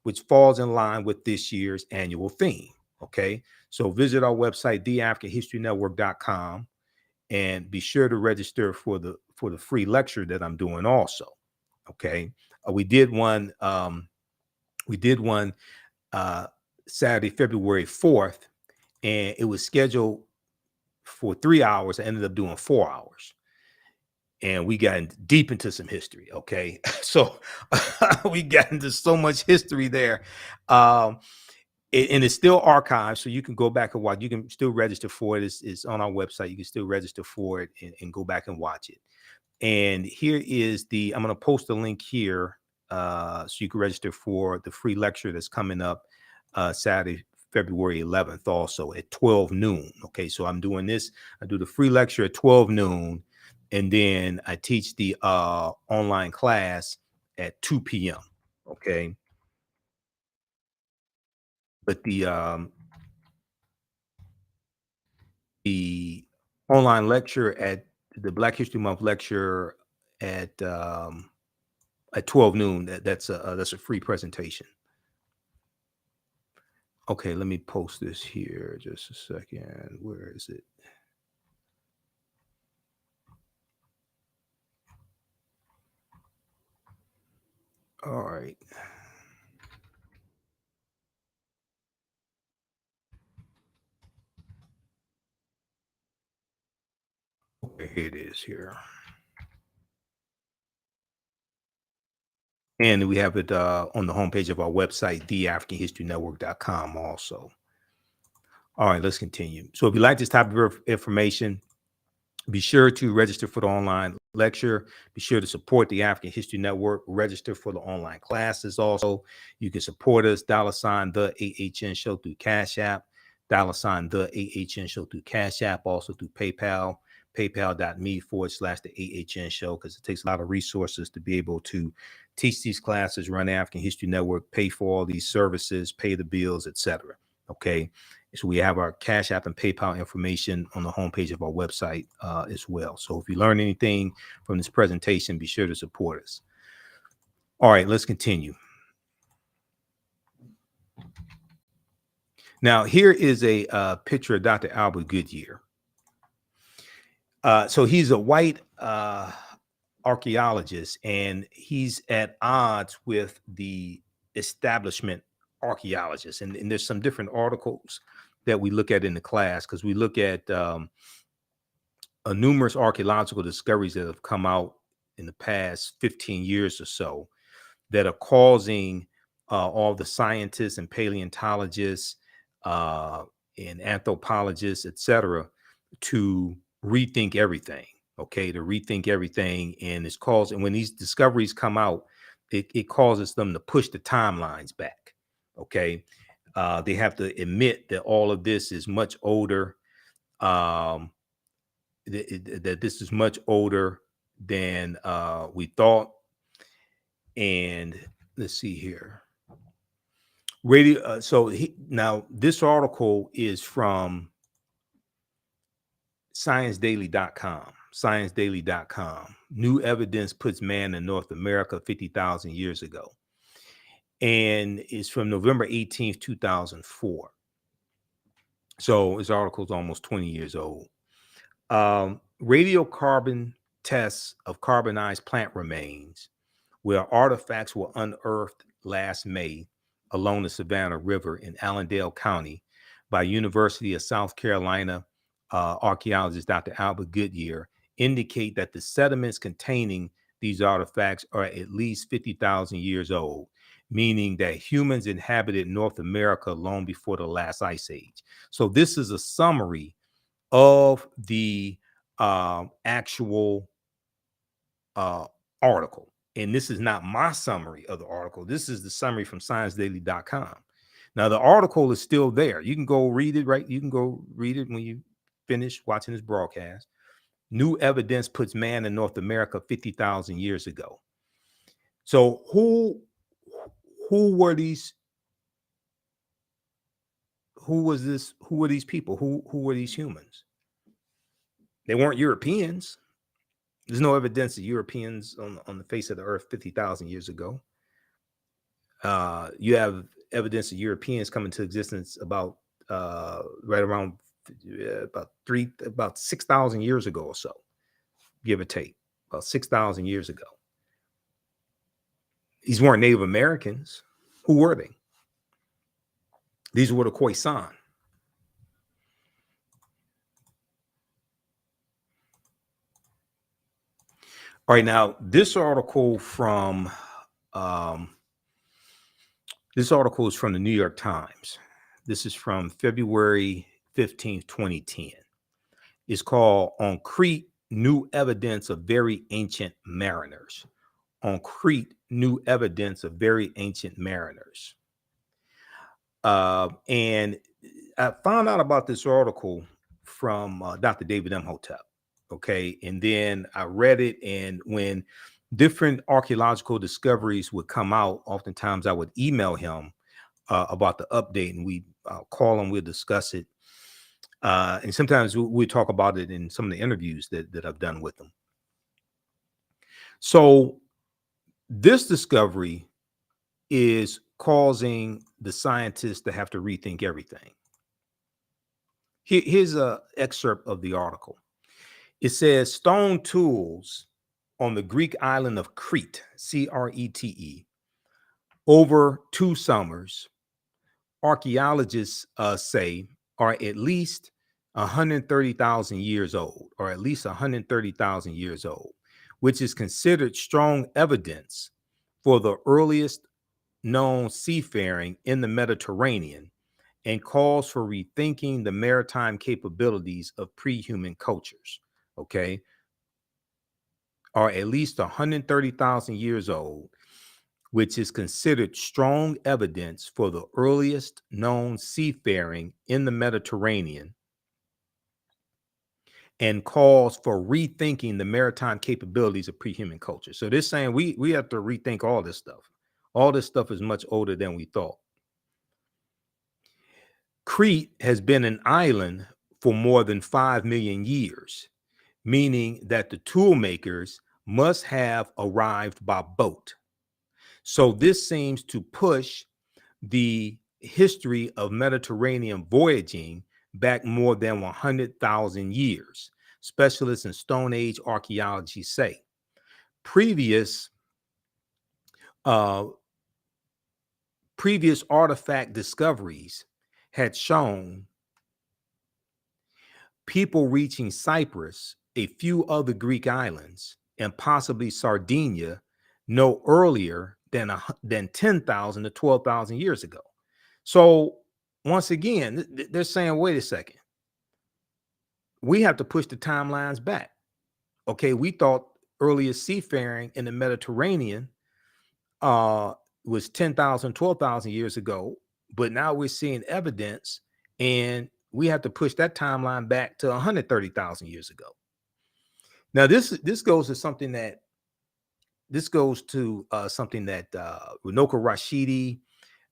A: which falls in line with this year's annual theme. Okay, so visit our website, theafricanhistorynetwork.com, and be sure to register for the free lecture that I'm doing also. Okay, we did one Saturday, February 4th, and it was scheduled for 3 hours. I ended up doing 4 hours. And we got deep into some history. Okay. So we got into so much history there. And it's still archived. So you can go back and watch. You can still register for it. It's on our website. You can still register for it and go back and watch it. And here is I'm going to post a link here so you can register for the free lecture that's coming up Saturday, February 11th, also at 12 noon. Okay. So I'm doing this. I do the free lecture at 12 noon. And then I teach the online class at 2 p.m. Okay. But the online lecture at the Black History Month lecture at 12 noon, that's a free presentation. Okay, let me post this here just a second. Where is it? All right. Okay, here it is here. And we have it on the homepage of our website, theafricanhistorynetwork.com also. All right, let's continue. So if you like this type of information, be sure to register for the online lecture. Be sure to support the African History Network. Register for the online classes also. You can support us, $ the AHN show through Cash App, $ the AHN show through Cash App, also through PayPal. paypal.me/the AHN show, because it takes a lot of resources to be able to teach these classes, run African History Network, pay for all these services, pay the bills, etc. Okay. So we have our Cash App and PayPal information on the homepage of our website as well. So if you learn anything from this presentation, be sure to support us. All right, let's continue. Now, here is a picture of Dr. Albert Goodyear. So he's a white archaeologist, and he's at odds with the establishment archaeologists. And there's some different articles that we look at in the class, because we look at numerous archaeological discoveries that have come out in the past 15 years or so that are causing all the scientists and paleontologists and anthropologists, etc., to rethink everything. Okay, to rethink everything, and it's caused. And when these discoveries come out, it causes them to push the timelines back. Okay, they have to admit that all of this is much older. That this is much older than we thought. And let's see here. Now this article is from ScienceDaily.com. ScienceDaily.com. New evidence puts man in North America 50,000 years ago. And it's from November 18th, 2004. So this article is almost 20 years old. Radiocarbon tests of carbonized plant remains, where artifacts were unearthed last May along the Savannah River in Allendale County by University of South Carolina archaeologist Dr. Albert Goodyear, indicate that the sediments containing these artifacts are at least 50,000 years old, meaning that humans inhabited North America long before the last ice age. So this is a summary of the actual article. And this is not my summary of the article. This is the summary from ScienceDaily.com. Now, the article is still there. You can go read it, right? You can go read it when you finish watching this broadcast. New evidence puts man in North America 50,000 years ago. So who were these? Who was this? Who were these people? Who were these humans? They weren't Europeans. There's no evidence of Europeans on the face of the earth 50,000 years ago. You have evidence of Europeans coming to existence about right around about 6,000 years ago or so, give or take, about 6,000 years ago. These weren't Native Americans. Who were they? These were the Khoisan. All right, now this article is from the New York Times. This is from February 15th, 2010. It's called "On Crete, New Evidence of Very Ancient Mariners." On Crete, new evidence of very ancient mariners. And I found out about this article from Dr. David Imhotep. Okay. And then I read it. And when different archaeological discoveries would come out, oftentimes I would email him about the update, and we call him, we'll discuss it. And sometimes we talk about it in some of the interviews that I've done with him. So this discovery is causing the scientists to have to rethink everything. Here's an excerpt of the article. It says, stone tools on the Greek island of Crete, Crete, over 2 summers, archaeologists say are at least 130,000 years old, or at least 130,000 years old, which is considered strong evidence for the earliest known seafaring in the Mediterranean, and calls for rethinking the maritime capabilities of pre-human cultures. Okay, are at least 130,000 years old, which is considered strong evidence for the earliest known seafaring in the Mediterranean, and calls for rethinking the maritime capabilities of pre-human culture. So they're saying we have to rethink all this stuff. All this stuff is much older than we thought. Crete has been an island for more than 5 million years, meaning that the tool makers must have arrived by boat. So this seems to push the history of Mediterranean voyaging back more than 100,000 years. Specialists in Stone Age archaeology say previous artifact discoveries had shown people reaching Cyprus, a few other Greek islands, and possibly Sardinia no earlier than 10,000 to 12,000 years ago. So once again, they're saying, wait a second, we have to push the timelines back. Okay, we thought earlier seafaring in the Mediterranean was 10,000, 12,000 years ago, but now we're seeing evidence, and we have to push that timeline back to 130,000 years ago. Now, this goes to something that Runoka Rashidi,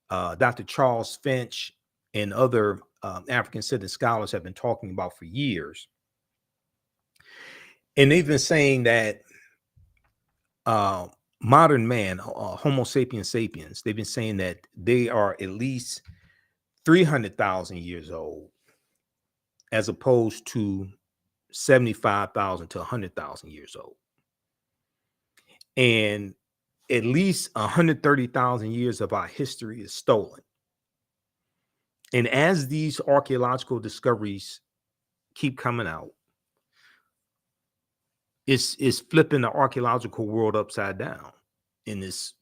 A: Dr. Charles Finch, and other African-centered scholars have been talking about for years. And they've been saying that modern man, Homo sapiens sapiens, they've been saying that they are at least 300,000 years old, as opposed to 75,000 to 100,000 years old. And at least 130,000 years of our history is stolen. And as these archaeological discoveries keep coming out, it's flipping the archaeological world upside down, and it's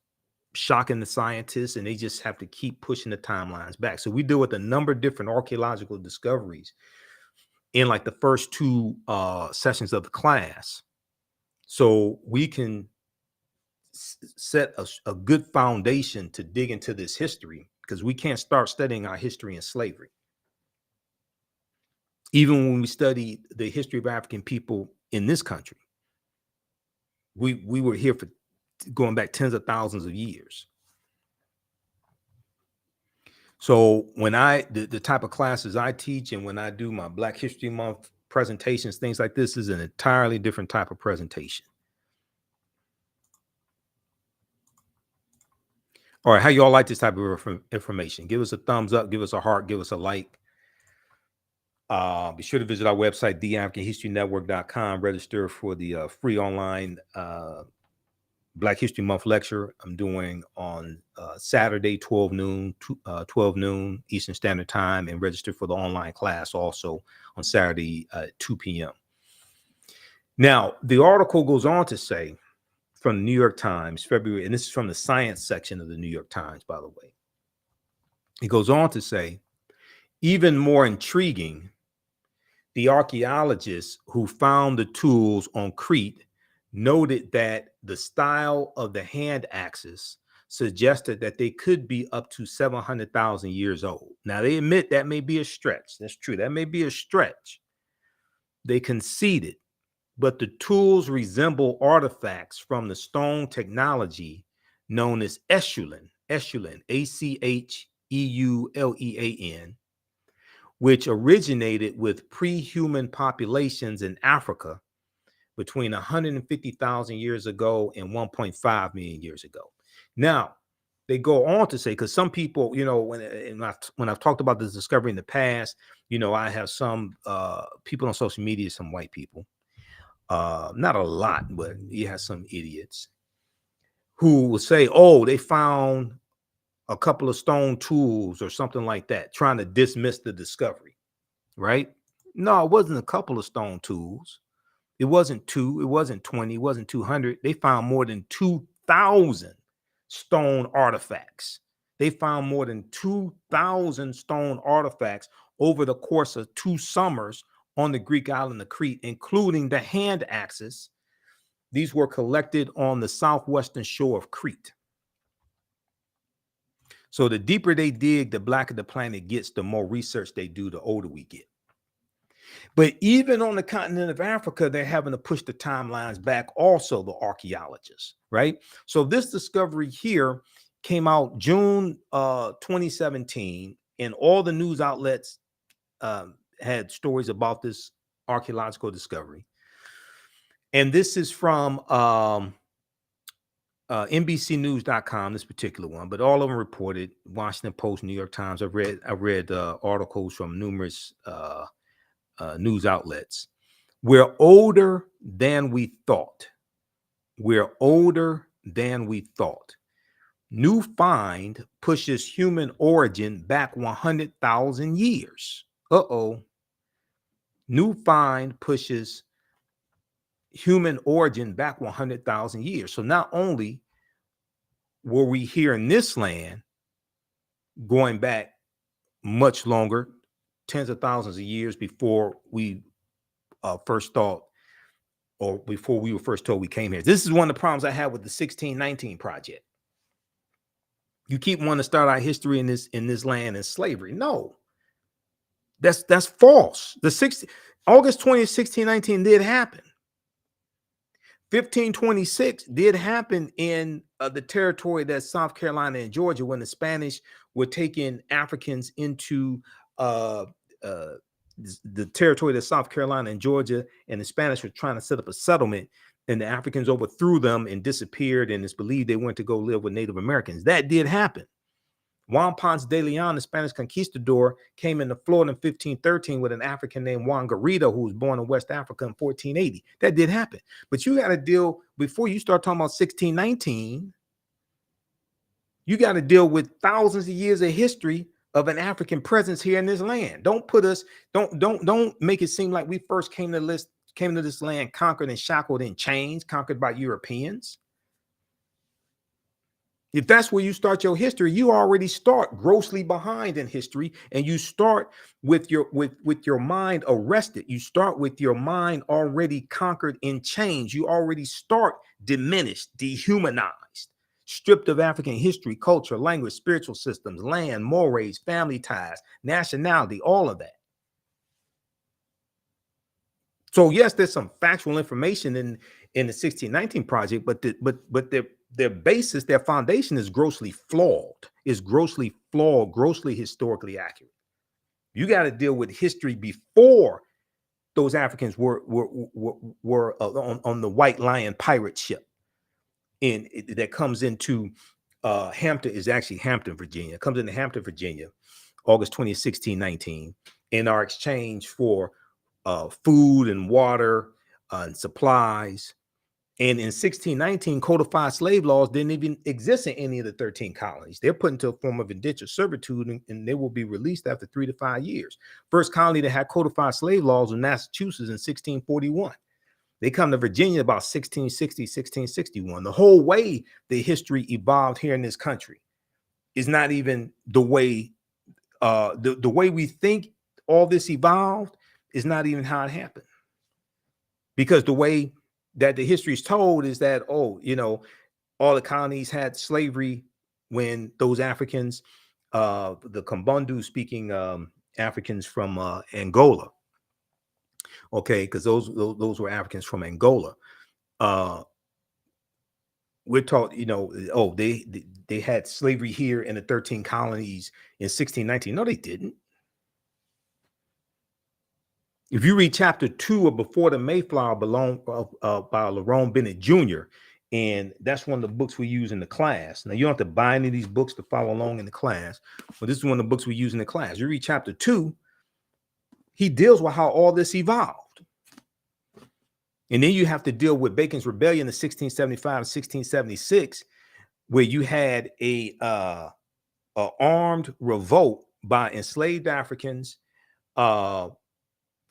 A: shocking the scientists, and they just have to keep pushing the timelines back. So we deal with a number of different archaeological discoveries in like the first two sessions of the class, so we can set a good foundation to dig into this history, because we can't start studying our history in slavery. Even when we study the history of African people in this country, we were here for going back tens of thousands of years. So when the type of classes I teach, and when I do my Black History Month presentations, things like this, is an entirely different type of presentation. All right, how y'all like this type of information? Give us a thumbs up, give us a heart, give us a like. Be sure to visit our website, theafricanhistorynetwork.com. Register for the free online Black History Month lecture I'm doing on Saturday, 12 noon Eastern Standard Time, and register for the online class also on Saturday at 2 p.m. Now, the article goes on to say, from the New York Times, February, and this is from the science section of the New York Times, by the way. It goes on to say, even more intriguing, the archaeologists who found the tools on Crete noted that the style of the hand axes suggested that they could be up to 700,000 years old. Now, they admit that may be a stretch. That's true. That may be a stretch. They conceded, but the tools resemble artifacts from the stone technology known as Eschulen, Acheulean, which originated with pre-human populations in Africa between 150,000 years ago and 1.5 million years ago. Now, they go on to say, because some people, when I've talked about this discovery in the past, I have some people on social media, some white people, not a lot, but you have some idiots who will say, oh, they found a couple of stone tools or something like that, trying to dismiss the discovery, right? No, it wasn't a couple of stone tools. It wasn't 2, it wasn't 20, it wasn't 200. They found more than 2,000 stone artifacts. They found more than 2,000 stone artifacts over the course of 2 summers on the Greek island of Crete, including the hand axes. These were collected on the southwestern shore of Crete. So the deeper they dig, the blacker the planet gets, the more research they do, the older we get. But even on the continent of Africa, they're having to push the timelines back also, the archaeologists, right? So this discovery here came out June 2017, and all the news outlets had stories about this archaeological discovery. And this is from NBCnews.com, this particular one, but all of them reported, Washington Post, New York Times. I read articles from numerous news outlets. We're older than we thought. We're older than we thought. New find pushes human origin back 100,000 years. Uh-oh. New find pushes human origin back 100,000 years. So not only were we here in this land going back much longer, tens of thousands of years before we first thought, or before we were first told we came here. This is one of the problems I have with the 1619 project. You keep wanting to start our history in this land in slavery. No, that's false. August 20th, 1619 did happen. 1526 did happen in the territory that's South Carolina and Georgia, when the Spanish were taking Africans into the territory that's South Carolina and Georgia, and the Spanish were trying to set up a settlement, and the Africans overthrew them and disappeared, and it's believed they went to go live with Native Americans. That did happen. Juan Ponce de Leon, the Spanish conquistador, came into Florida in 1513 with an African named Juan Garrido, who was born in West Africa in 1480. That did happen. But you got to deal, before you start talking about 1619, you got to deal with thousands of years of history of an African presence here in this land. Don't make it seem like we first came to this land conquered and shackled in chains, conquered by Europeans. If that's where you start your history, you already start grossly behind in history, and you start with your mind arrested. You start with your mind already conquered in chains. You already start diminished, dehumanized, stripped of African history, culture, language, spiritual systems, land, mores, family ties, nationality, all of that. So yes, there's some factual information in the 1619 project, but their basis, their foundation is grossly flawed, grossly historically accurate. You got to deal with history before those Africans were on the White Lion pirate ship, and that comes into Hampton, is actually Hampton, Virginia. It comes into Hampton, Virginia, August 20th, 1619, in our exchange for food and water and supplies. And in 1619, codified slave laws didn't even exist in any of the 13 colonies. They're put into a form of indentured servitude, and they will be released after 3 to 5 years. First colony that had codified slave laws was Massachusetts in 1641. They come to Virginia about 1660, 1661. The whole way the history evolved here in this country is not even the way the way we think all this evolved is not even how it happened. Because the way that the history is told is that, all the colonies had slavery when those Africans, the Kimbundu speaking Africans from Angola, okay, because those were Africans from Angola. We're taught, they had slavery here in the 13 colonies in 1619. No, they didn't. If you read chapter 2 of Before the Mayflower by Lerone Bennett Jr., and that's one of the books we use in the class. Now, you don't have to buy any of these books to follow along in the class, but this is one of the books we use in the class. You read chapter 2, he deals with how all this evolved. And then you have to deal with Bacon's Rebellion in 1675 and 1676, where you had a armed revolt by enslaved Africans,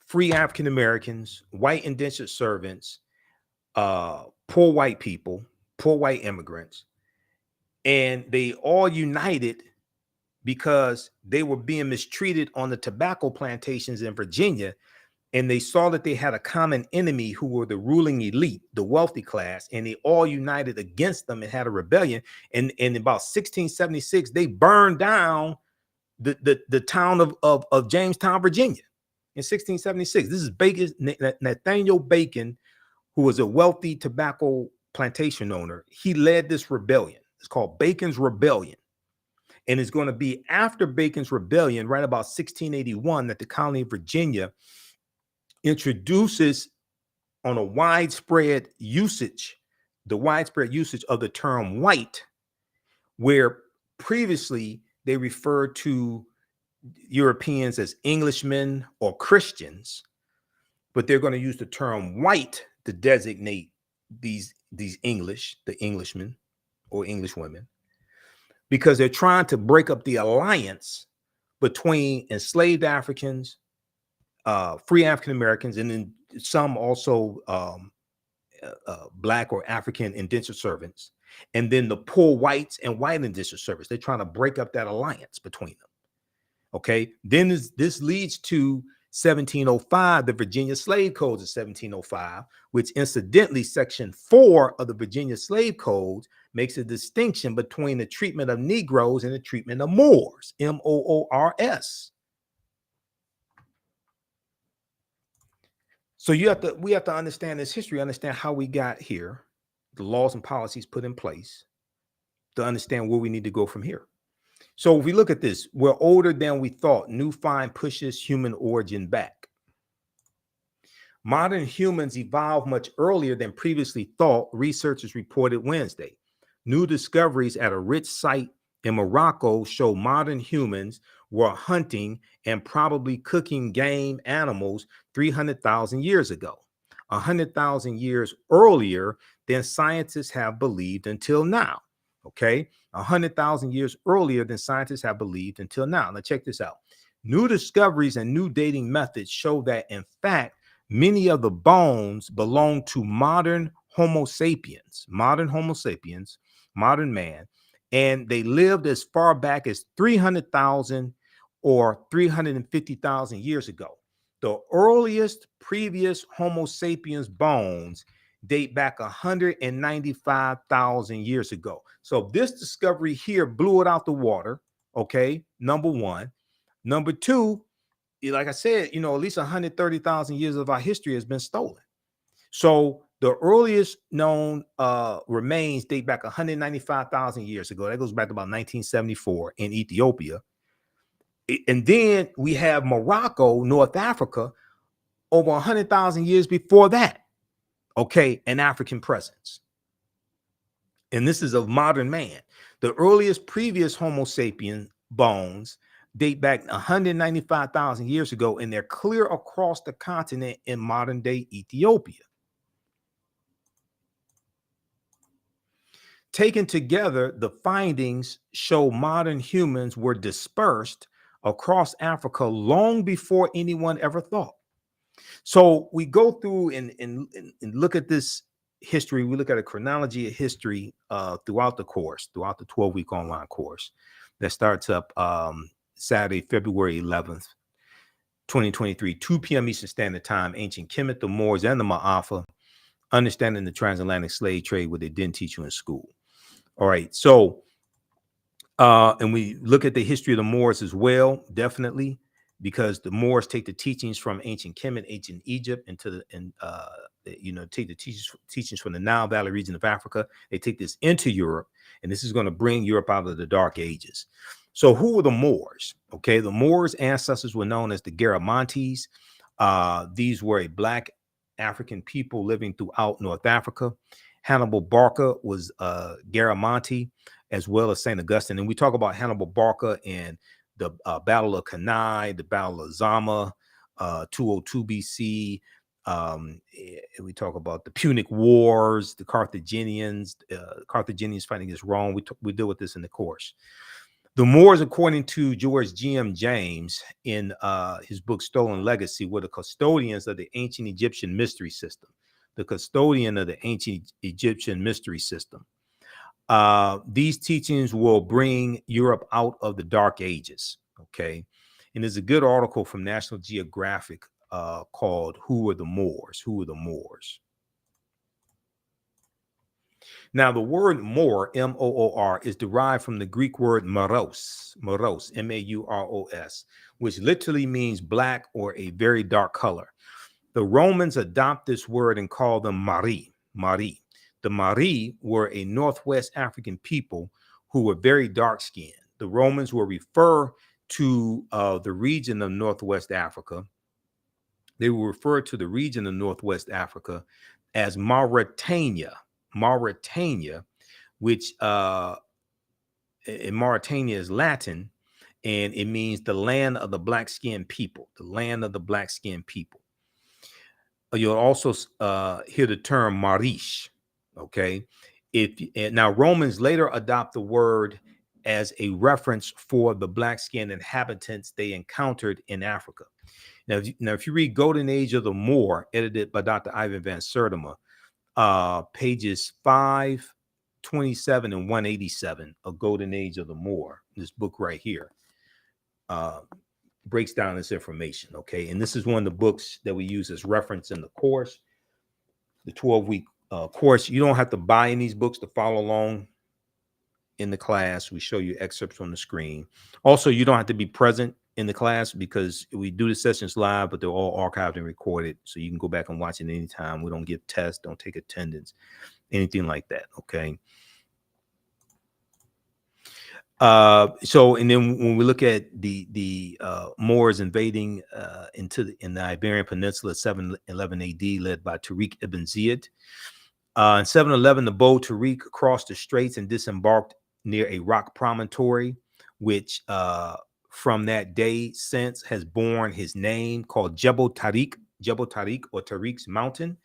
A: free African Americans, white indentured servants, poor white people, poor white immigrants, and they all united because they were being mistreated on the tobacco plantations in Virginia, and they saw that they had a common enemy who were the ruling elite, the wealthy class, and they all united against them and had a rebellion. And in about 1676, they burned down the town of Jamestown, Virginia. in 1676. This is Bacon, Nathaniel Bacon, who was a wealthy tobacco plantation owner. He led this rebellion. It's called Bacon's Rebellion. And it's going to be after Bacon's Rebellion, right about 1681, that the colony of Virginia introduces on a widespread usage, the widespread usage of the term white, where previously they referred to Europeans as Englishmen or Christians, but they're going to use the term white to designate these English, the Englishmen or English women, because they're trying to break up the alliance between enslaved Africans, free African Americans, and then some also Black or African indentured servants, and then the poor whites and white indentured servants. They're trying to break up that alliance between them. Okay, then this leads to 1705, the Virginia Slave Codes of 1705, which incidentally, Section 4 of the Virginia Slave Codes makes a distinction between the treatment of Negroes and the treatment of Moors, Moors. So we have to understand this history, understand how we got here, the laws and policies put in place to understand where we need to go from here. So if we look at this, we're older than we thought. New find pushes human origin back. Modern humans evolved much earlier than previously thought, researchers reported Wednesday. New discoveries at a rich site in Morocco show modern humans were hunting and probably cooking game animals 300,000 years ago, 100,000 years earlier than scientists have believed until now. Okay, 100,000 years earlier than scientists have believed until now. Now, check this out. New discoveries and new dating methods show that, in fact, many of the bones belong to modern Homo sapiens, modern man, and they lived as far back as 300,000 or 350,000 years ago. The earliest previous Homo sapiens bones date back 195,000 years ago. So this discovery here blew it out the water. Okay, number one. Number two, like I said, at least 130,000 years of our history has been stolen. So the earliest known remains date back 195,000 years ago. That goes back to about 1974 in Ethiopia. And then we have Morocco, North Africa, over 100,000 years before that. Okay, an African presence. And this is of modern man. The earliest previous Homo sapien bones date back 195,000 years ago, and they're clear across the continent in modern day Ethiopia. Taken together, the findings show modern humans were dispersed across Africa long before anyone ever thought. So we go through and look at this history. We look at a chronology of history throughout the 12-week online course that starts up Saturday, February 11th, 2023, 2 p.m. Eastern Standard Time. Ancient Kemet, the Moors, and the Ma'afa. Understanding the transatlantic slave trade, what they didn't teach you in school. All right, so and we look at the history of the Moors as well, definitely, because the Moors take the teachings from ancient Kemet, ancient Egypt, take the teachings from the Nile Valley region of Africa. They take this into Europe, and this is going to bring Europe out of the Dark Ages. So who were the Moors? Okay, the Moors' ancestors were known as the Garamantes. These were a Black African people living throughout North Africa. Hannibal Barca was Garamante, as well as St. Augustine. And we talk about Hannibal Barca and the Battle of Cannae, the Battle of Zama, 202 BC. We talk about the Punic Wars, the Carthaginians fighting against Rome. We deal with this in the course. The Moors, according to George G.M. James in his book Stolen Legacy, were the custodians of the ancient Egyptian mystery system. The custodian of the ancient Egyptian mystery system. These teachings will bring Europe out of the Dark Ages. Okay. And there's a good article from National Geographic called Who Were the Moors? Who Were the Moors? Now, the word Moor, M-O-O-R, is derived from the Greek word moros, M-A-U-R-O-S, which literally means black or a very dark color. The Romans adopt this word and call them Mari. The Mari were a Northwest African people who were very dark-skinned. The Romans will refer to the region of Northwest Africa. They will refer to the region of Northwest Africa as Mauritania, which in Mauritania is Latin, and it means the land of the black-skinned people, You'll also hear the term Marish, okay? Now Romans later adopt the word as a reference for the black-skinned inhabitants they encountered in Africa. Now, if you read Golden Age of the Moor, edited by Dr. Ivan van Sertima, pages 527 and 187 of Golden Age of the Moor, this book right here, breaks down this information, okay? And this is one of the books that we use as reference in the course, the 12-week course. You don't have to buy in these books to follow along in the class. We show you excerpts on the screen. Also, you don't have to be present in the class because we do the sessions live, but they're all archived and recorded, so you can go back and watch it anytime. We don't give tests, don't take attendance, anything like that, okay? And then when we look at the Moors invading in the Iberian Peninsula, 711 AD, led by Tariq ibn Ziyad. In 711, the bold Tariq crossed the straits and disembarked near a rock promontory, which from that day since has borne his name, called Jebel Tariq or Tariq's Mountain.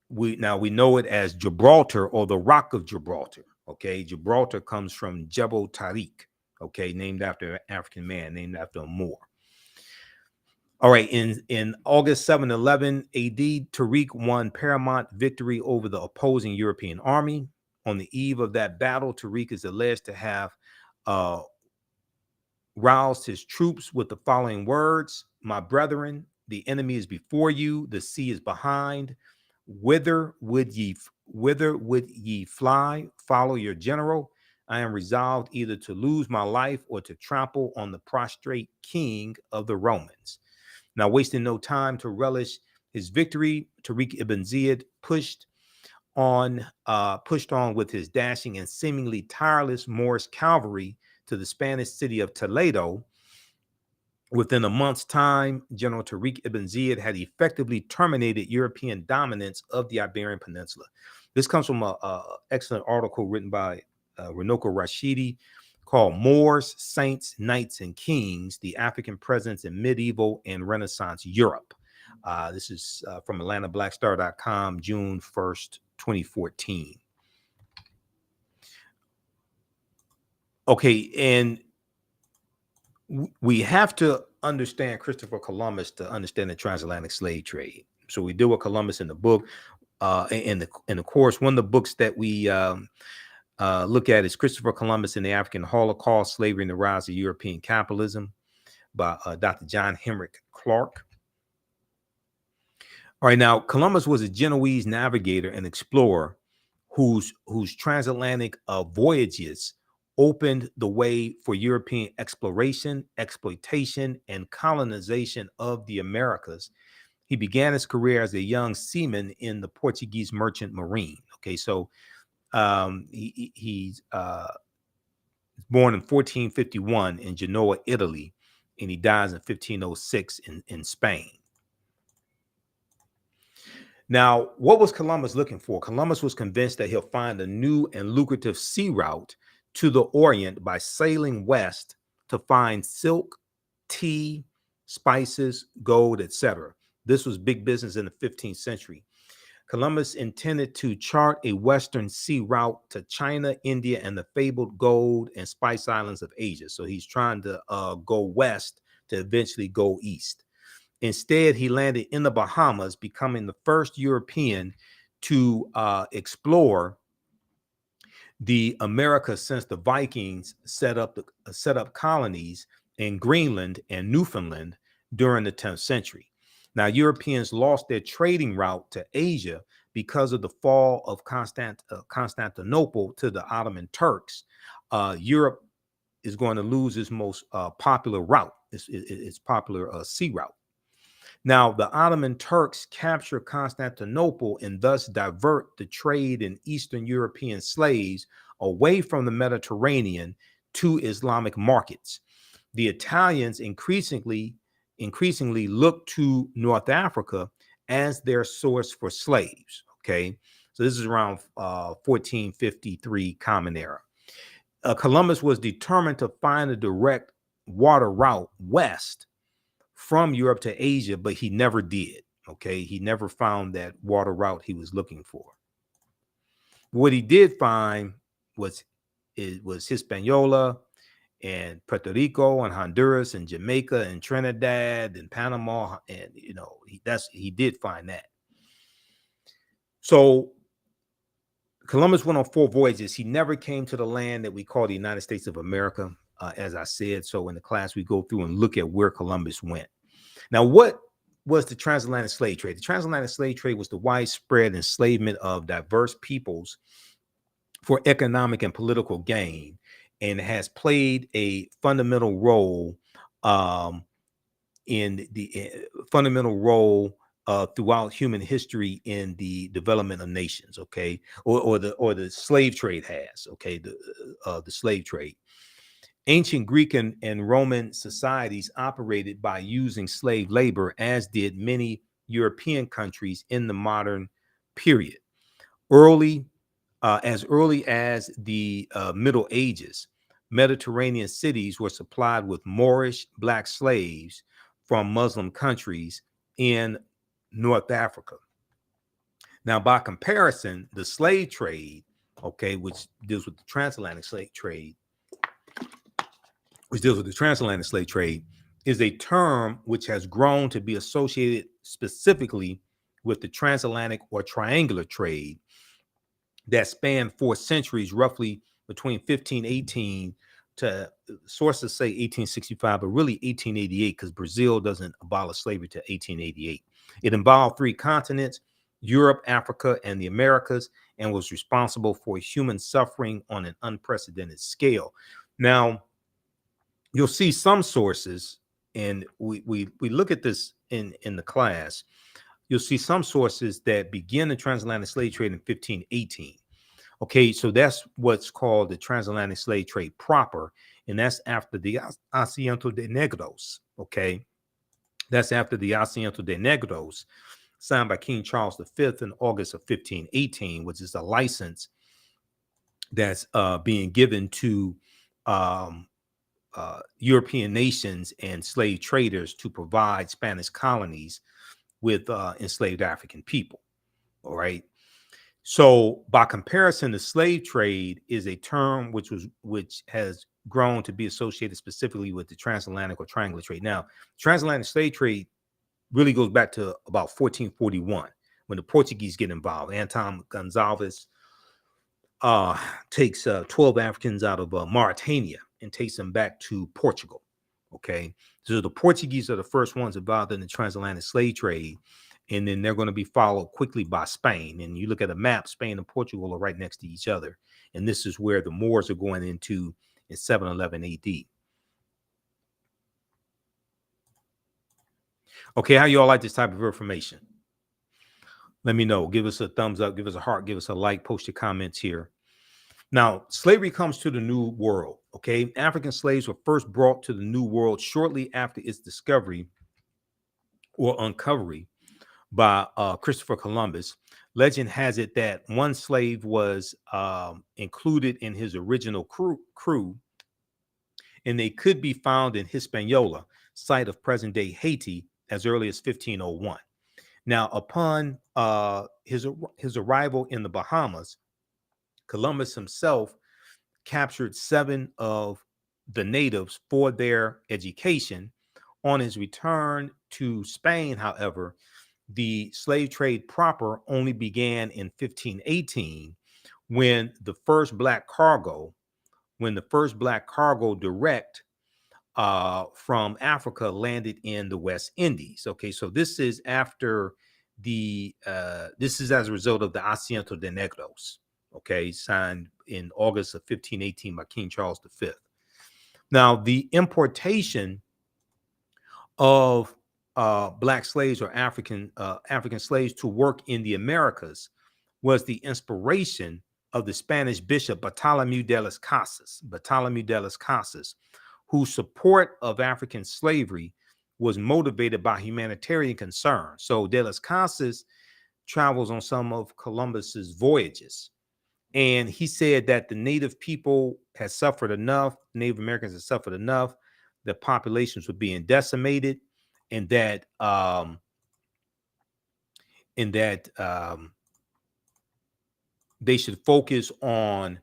A: We know it as Gibraltar or the Rock of Gibraltar. Okay, Gibraltar comes from Jebel Tariq, okay, named after an African man, named after a Moor. All right, in August 711 AD, Tariq won paramount victory over the opposing European army. On the eve of that battle, Tariq is alleged to have roused his troops with the following words: "My brethren, the enemy is before you, the sea is behind. Whither would ye fly? Follow your general. I am resolved either to lose my life or to trample on the prostrate king of the Romans." Now, wasting no time to relish his victory, Tariq ibn Ziyad pushed on with his dashing and seemingly tireless Moorish cavalry to the Spanish city of Toledo. Within a month's time, General Tariq ibn Ziyad had effectively terminated European dominance of the Iberian Peninsula. This comes from an excellent article written by Runoko Rashidi called "Moors, Saints, Knights, and Kings: The African Presence in Medieval and Renaissance Europe." This is from AtlantaBlackStar.com, June 1st, 2014. Okay, and we have to understand Christopher Columbus to understand the transatlantic slave trade. So we deal with Columbus in the book, in the course. One of the books that we look at is Christopher Columbus and the African Holocaust, Slavery and the Rise of European Capitalism by Dr. John Henrik Clark. All right, now Columbus was a Genoese navigator and explorer whose transatlantic voyages opened the way for European exploration, exploitation, and colonization of the Americas. He began his career as a young seaman in the Portuguese merchant marine. Okay, so he's born in 1451 in Genoa, Italy, and he dies in 1506 in Spain. Now, what was Columbus looking for? Columbus was convinced that he'll find a new and lucrative sea route to the Orient by sailing west to find silk, tea, spices, gold, etc. This was big business in the 15th century. Columbus intended to chart a western sea route to China, India, and the fabled gold and spice islands of Asia. So he's trying to go west to eventually go east. Instead, he landed in the Bahamas, becoming the first European to explore the Americas since the Vikings set up colonies in Greenland and Newfoundland during the 10th century. Now, Europeans lost their trading route to Asia because of the fall of Constantinople to the Ottoman Turks, Europe is going to lose its most popular route, its popular sea route. Now, the Ottoman Turks capture Constantinople and thus divert the trade in Eastern European slaves away from the Mediterranean to Islamic markets. The Italians increasingly look to North Africa as their source for slaves. Okay, so this is around 1453 Common Era. Columbus was determined to find a direct water route west from Europe to Asia, but he never did. Okay, he never found that water route he was looking for. What he did find was Hispaniola and Puerto Rico and Honduras and Jamaica and Trinidad and Panama, and he did find that. So Columbus went on 4 voyages. He never came to the land that we call the United States of America, as I said. So in the class, we go through and look at where Columbus went. Now, what was the transatlantic slave trade? The transatlantic slave trade was the widespread enslavement of diverse peoples for economic and political gain, and has played a fundamental role throughout human history in the development of nations. Okay, or the slave trade has. Okay, the slave trade. Ancient Greek and Roman societies operated by using slave labor, as did many European countries in the modern period. As early as the Middle Ages, Mediterranean cities were supplied with Moorish black slaves from Muslim countries in North Africa. Now, by comparison, the slave trade, okay, which deals with the transatlantic slave trade, is a term which has grown to be associated specifically with the transatlantic or triangular trade that spanned 4 centuries, roughly between 1518 to, sources say 1865, but really 1888, because Brazil doesn't abolish slavery to 1888. It involved 3 continents, Europe, Africa, and the Americas, and was responsible for human suffering on an unprecedented scale. Now, you'll see some sources, and we look at this in the class. You'll see some sources that begin the transatlantic slave trade in 1518. Okay, so that's what's called the transatlantic slave trade proper, and that's after the Asiento de Negros. Okay, that's after the Asiento de Negros, signed by King Charles V in August of 1518, which is a license that's being given to European nations and slave traders to provide Spanish colonies with enslaved African people. All right. So by comparison, the slave trade is a term which has grown to be associated specifically with the transatlantic or triangular trade. Now, transatlantic slave trade really goes back to about 1441 when the Portuguese get involved. Anton Gonzalez takes 12 Africans out of Mauritania and takes them back to Portugal. Okay, so the Portuguese are the first ones involved in the transatlantic slave trade, and then they're going to be followed quickly by Spain. And you look at a map, Spain and Portugal are right next to each other, and this is where the Moors are going into in 711 AD. Okay, how you all like this type of information? Let me know. Give us a thumbs up, give us a heart, give us a like, post your comments here. Now, slavery comes to the New World. Okay, African slaves were first brought to the New World shortly after its discovery or uncovery by Christopher Columbus. Legend has it that one slave was included in his original crew, and they could be found in Hispaniola, site of present-day Haiti, as early as 1501. Now, upon his arrival in the Bahamas, Columbus himself captured 7 of the natives for their education. On his return to Spain, however, the slave trade proper only began in 1518 when the first black cargo direct from Africa landed in the West Indies. Okay, so this is after this is as a result of the Asiento de Negros, okay, signed in August of 1518 by King Charles V. Now, the importation of black slaves or African slaves to work in the Americas was the inspiration of the Spanish bishop Bartolomé de las Casas, whose support of African slavery was motivated by humanitarian concerns. So de las Casas travels on some of Columbus's voyages, and he said that the native people had suffered enough, Native Americans had suffered enough, the populations were being decimated, and that they should focus on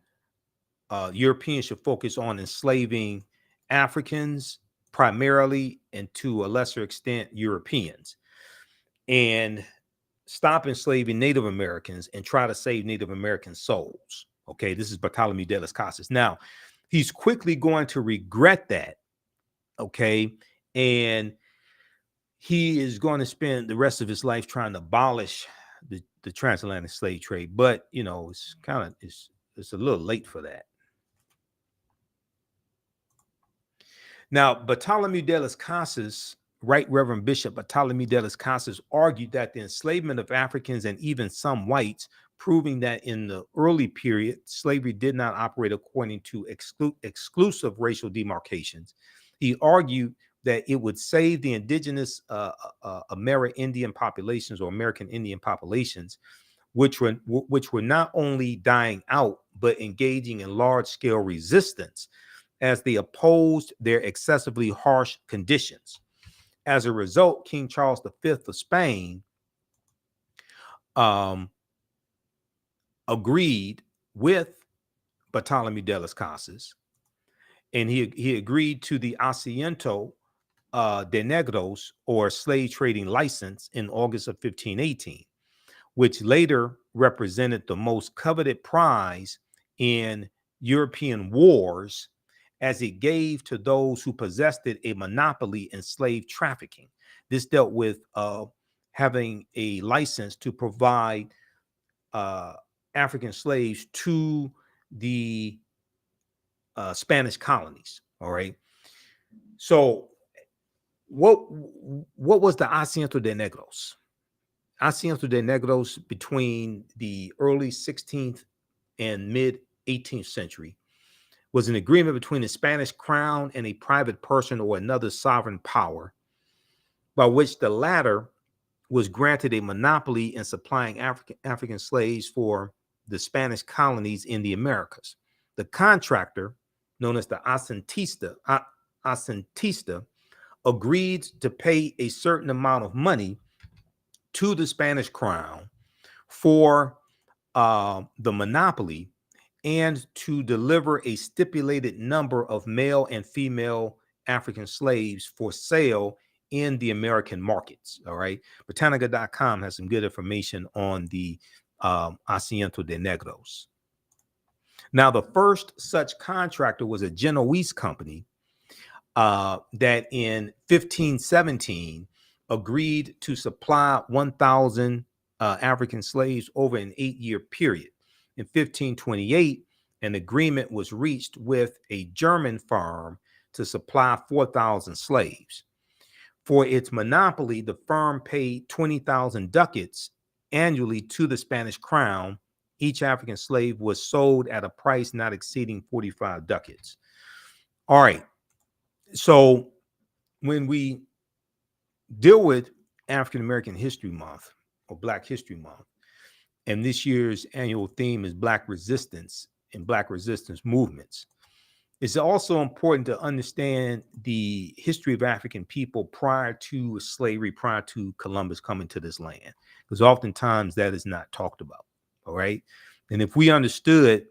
A: Europeans should focus on enslaving Africans primarily, and to a lesser extent Europeans, and stop enslaving Native Americans and try to save Native American souls. Okay, this is Bartolomé de las Casas. Now, he's quickly going to regret that. Okay, and he is going to spend the rest of his life trying to abolish the transatlantic slave trade. But you know, it's a little late for that. Now, Bartolomé de las Casas, Right Reverend Bishop Bartolomé de las Casas, argued that the enslavement of Africans and even some whites, proving that in the early period, slavery did not operate according to exclusive racial demarcations. He argued that it would save the indigenous Amerindian populations or American Indian populations, which were not only dying out, but engaging in large-scale resistance as they opposed their excessively harsh conditions. As a result, King Charles V of Spain agreed with Bartolomé de las Casas, and he agreed to the Asiento de Negros, or slave trading license, in August of 1518, which later represented the most coveted prize in European wars, as it gave to those who possessed it a monopoly in slave trafficking. This dealt with having a license to provide African slaves to the Spanish colonies. All right. So what was the Asiento de Negros? Asiento de Negros between the early 16th and mid 18th century was an agreement between the Spanish crown and a private person or another sovereign power, by which the latter was granted a monopoly in supplying African slaves for the Spanish colonies in the Americas. The contractor, known as the asentista, agreed to pay a certain amount of money to the Spanish crown for the monopoly, and to deliver a stipulated number of male and female African slaves for sale in the American markets. All right. Britannica.com has some good information on the Asiento de Negros. Now, the first such contractor was a Genoese company that in 1517 agreed to supply 1,000 African slaves over an 8-year period. In 1528, an agreement was reached with a German firm to supply 4,000 slaves. For its monopoly, the firm paid 20,000 ducats annually to the Spanish crown. Each African slave was sold at a price not exceeding 45 ducats. All right. So when we deal with African American History Month or Black History Month, and this year's annual theme is Black resistance and Black resistance movements, it's also important to understand the history of African people prior to slavery, prior to Columbus coming to this land, because oftentimes that is not talked about. All right. And if we understood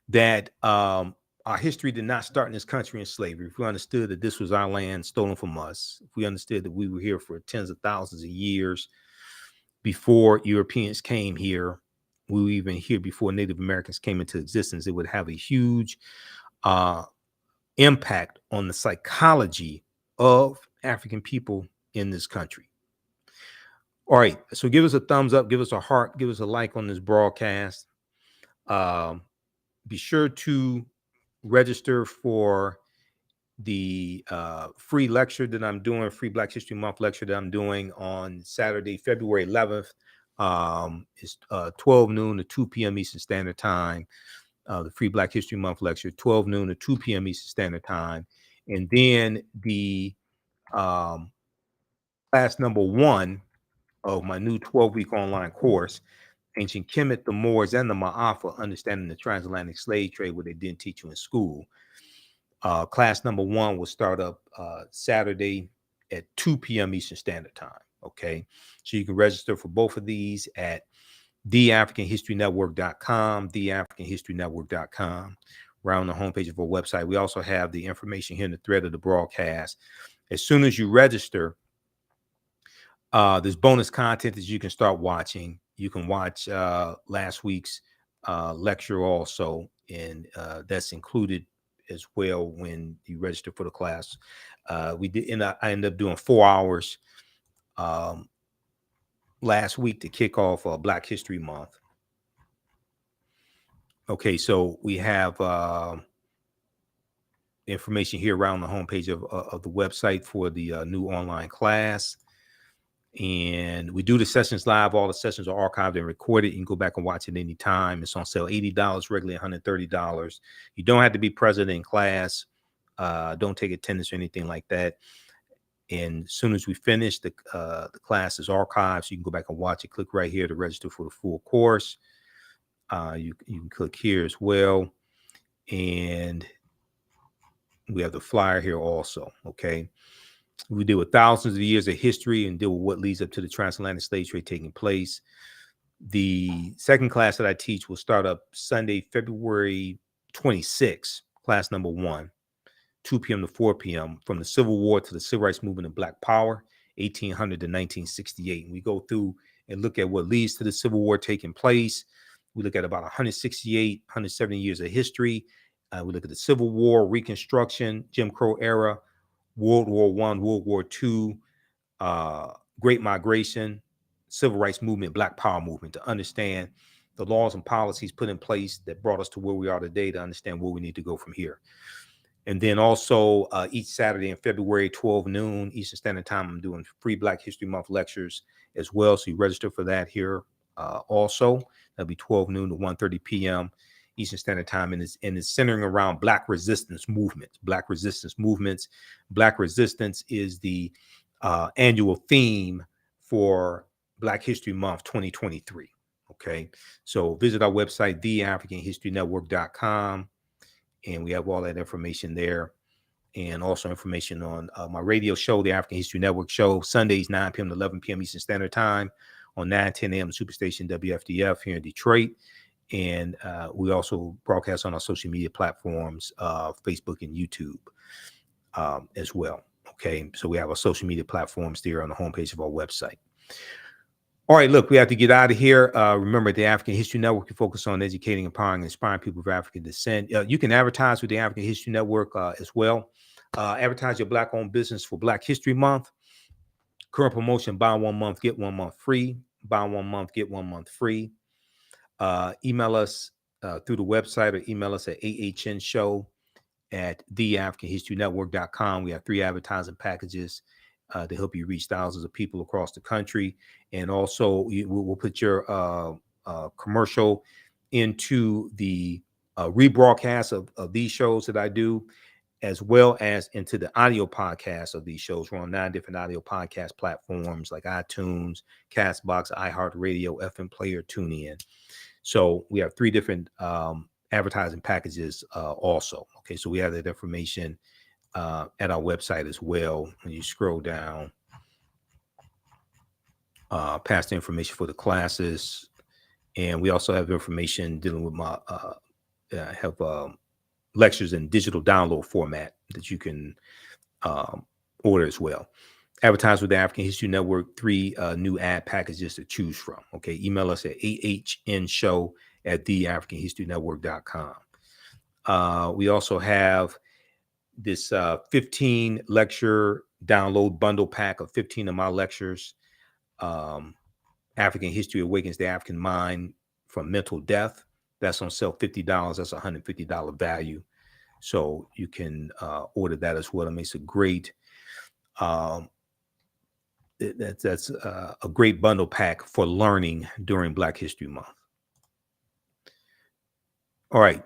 A: that our history did not start in this country in slavery, if we understood that this was our land stolen from us, if we understood that we were here for tens of thousands of years before Europeans came here, we were even here before Native Americans came into existence, it would have a huge impact on the psychology of African people in this country. All right. So give us a thumbs up, give us a heart, give us a like on this broadcast. Um, be sure to register for the free lecture that I'm doing, free Black History Month lecture that I'm doing on Saturday, February 11th. It's 12 noon to 2 p.m. Eastern Standard Time. The free Black History Month lecture, 12 noon to 2 p.m. Eastern Standard Time. And then the class number 1 of my new 12-week online course, Ancient Kemet, the Moors, and the Ma'afa, Understanding the Transatlantic Slave Trade, what they didn't teach you in school. Class number 1 will start up Saturday at 2 p.m. Eastern Standard Time. Okay. So you can register for both of these at theafricanhistorynetwork.com, theafricanhistorynetwork.com. Right on the homepage of our website. We also have the information here in the thread of the broadcast. As soon as you register, there's bonus content that you can start watching. You can watch last week's lecture also, and that's included as well when you register for the class. We did, and I ended up doing 4 hours last week to kick off Black History Month. Okay, so we have information here around the homepage of the website for the new online class. And we do the sessions live. All the sessions are archived and recorded. You can go back and watch it anytime. It's on sale, $80, regularly $130. You don't have to be present in class. Don't take attendance or anything like that. And as soon as we finish, the class is archived, so you can go back and watch it. Click right here to register for the full course. You can click here as well. And we have the flyer here also, okay? We deal with thousands of years of history and deal with what leads up to the transatlantic slave trade taking place. The second class that I teach will start up Sunday, February 26th, class number 1, 2 p.m. to 4 p.m. from the Civil War to the Civil Rights Movement and Black Power, 1800 to 1968. And we go through and look at what leads to the Civil War taking place. We look at about 168, 170 years of history. We look at the Civil War, Reconstruction, Jim Crow era, World War I, World War II, Great Migration, Civil Rights Movement, Black Power movement, to understand the laws and policies put in place that brought us to where we are today, to understand where we need to go from here. And then also each Saturday in February, 12 noon Eastern Standard Time, I'm doing free Black History Month lectures as well. So you register for that here also. That'll be 12 noon to 1:30 p.m. Eastern Standard Time, and it's centering around Black resistance movements. Black resistance movements. Black resistance is the annual theme for Black History Month 2023. Okay, so visit our website, theafricanhistorynetwork.com, and we have all that information there, and also information on my radio show, the African History Network show, Sundays 9 p.m. to 11 p.m. Eastern Standard Time on 9:10 a.m. Superstation WFDF here in Detroit. And we also broadcast on our social media platforms, Facebook and YouTube as well. Okay, so we have our social media platforms there on the homepage of our website. All right, look, we have to get out of here. Remember, the African History Network, we focus on educating, empowering, and inspiring people of African descent. You can advertise with the African History Network as well. Advertise your Black-owned business for Black History Month. Current promotion: buy 1 month, get 1 month free. Buy 1 month, get 1 month free. Email us through the website, or email us at ahnshow@theafricanhistorynetwork.com. We have 3 advertising packages to help you reach thousands of people across the country. And also we'll put your commercial into the rebroadcast of these shows that I do, as well as into the audio podcast of these shows. We're on 9 different audio podcast platforms like iTunes, Castbox, iHeartRadio, FM Player, TuneIn. So we have 3 different advertising packages also. Okay, so we have that information at our website as well. When you scroll down past the information for the classes, and we also have information dealing with my lectures in digital download format that you can order as well. Advertise with the African History Network, 3 new ad packages to choose from. Okay, email us at ahnshow@theafricanhistorynetwork.com. We also have this 15 lecture download bundle pack of 15 of my lectures. African History Awakens the African Mind from Mental Death. That's on sale, $50. That's a $150 value. So you can order that as well. I mean, it's a great, that's a great bundle pack for learning during Black History Month. All right.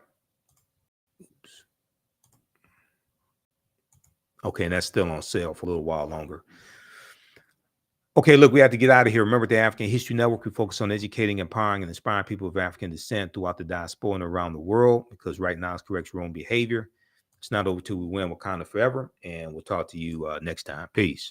A: Okay, and that's still on sale for a little while longer. Okay, look, we have to get out of here. Remember, the African History Network, we focus on educating, empowering, and inspiring people of African descent throughout the diaspora and around the world, because right now it's correct your own behavior. It's not over till we win Wakanda forever. And we'll talk to you next time. Peace.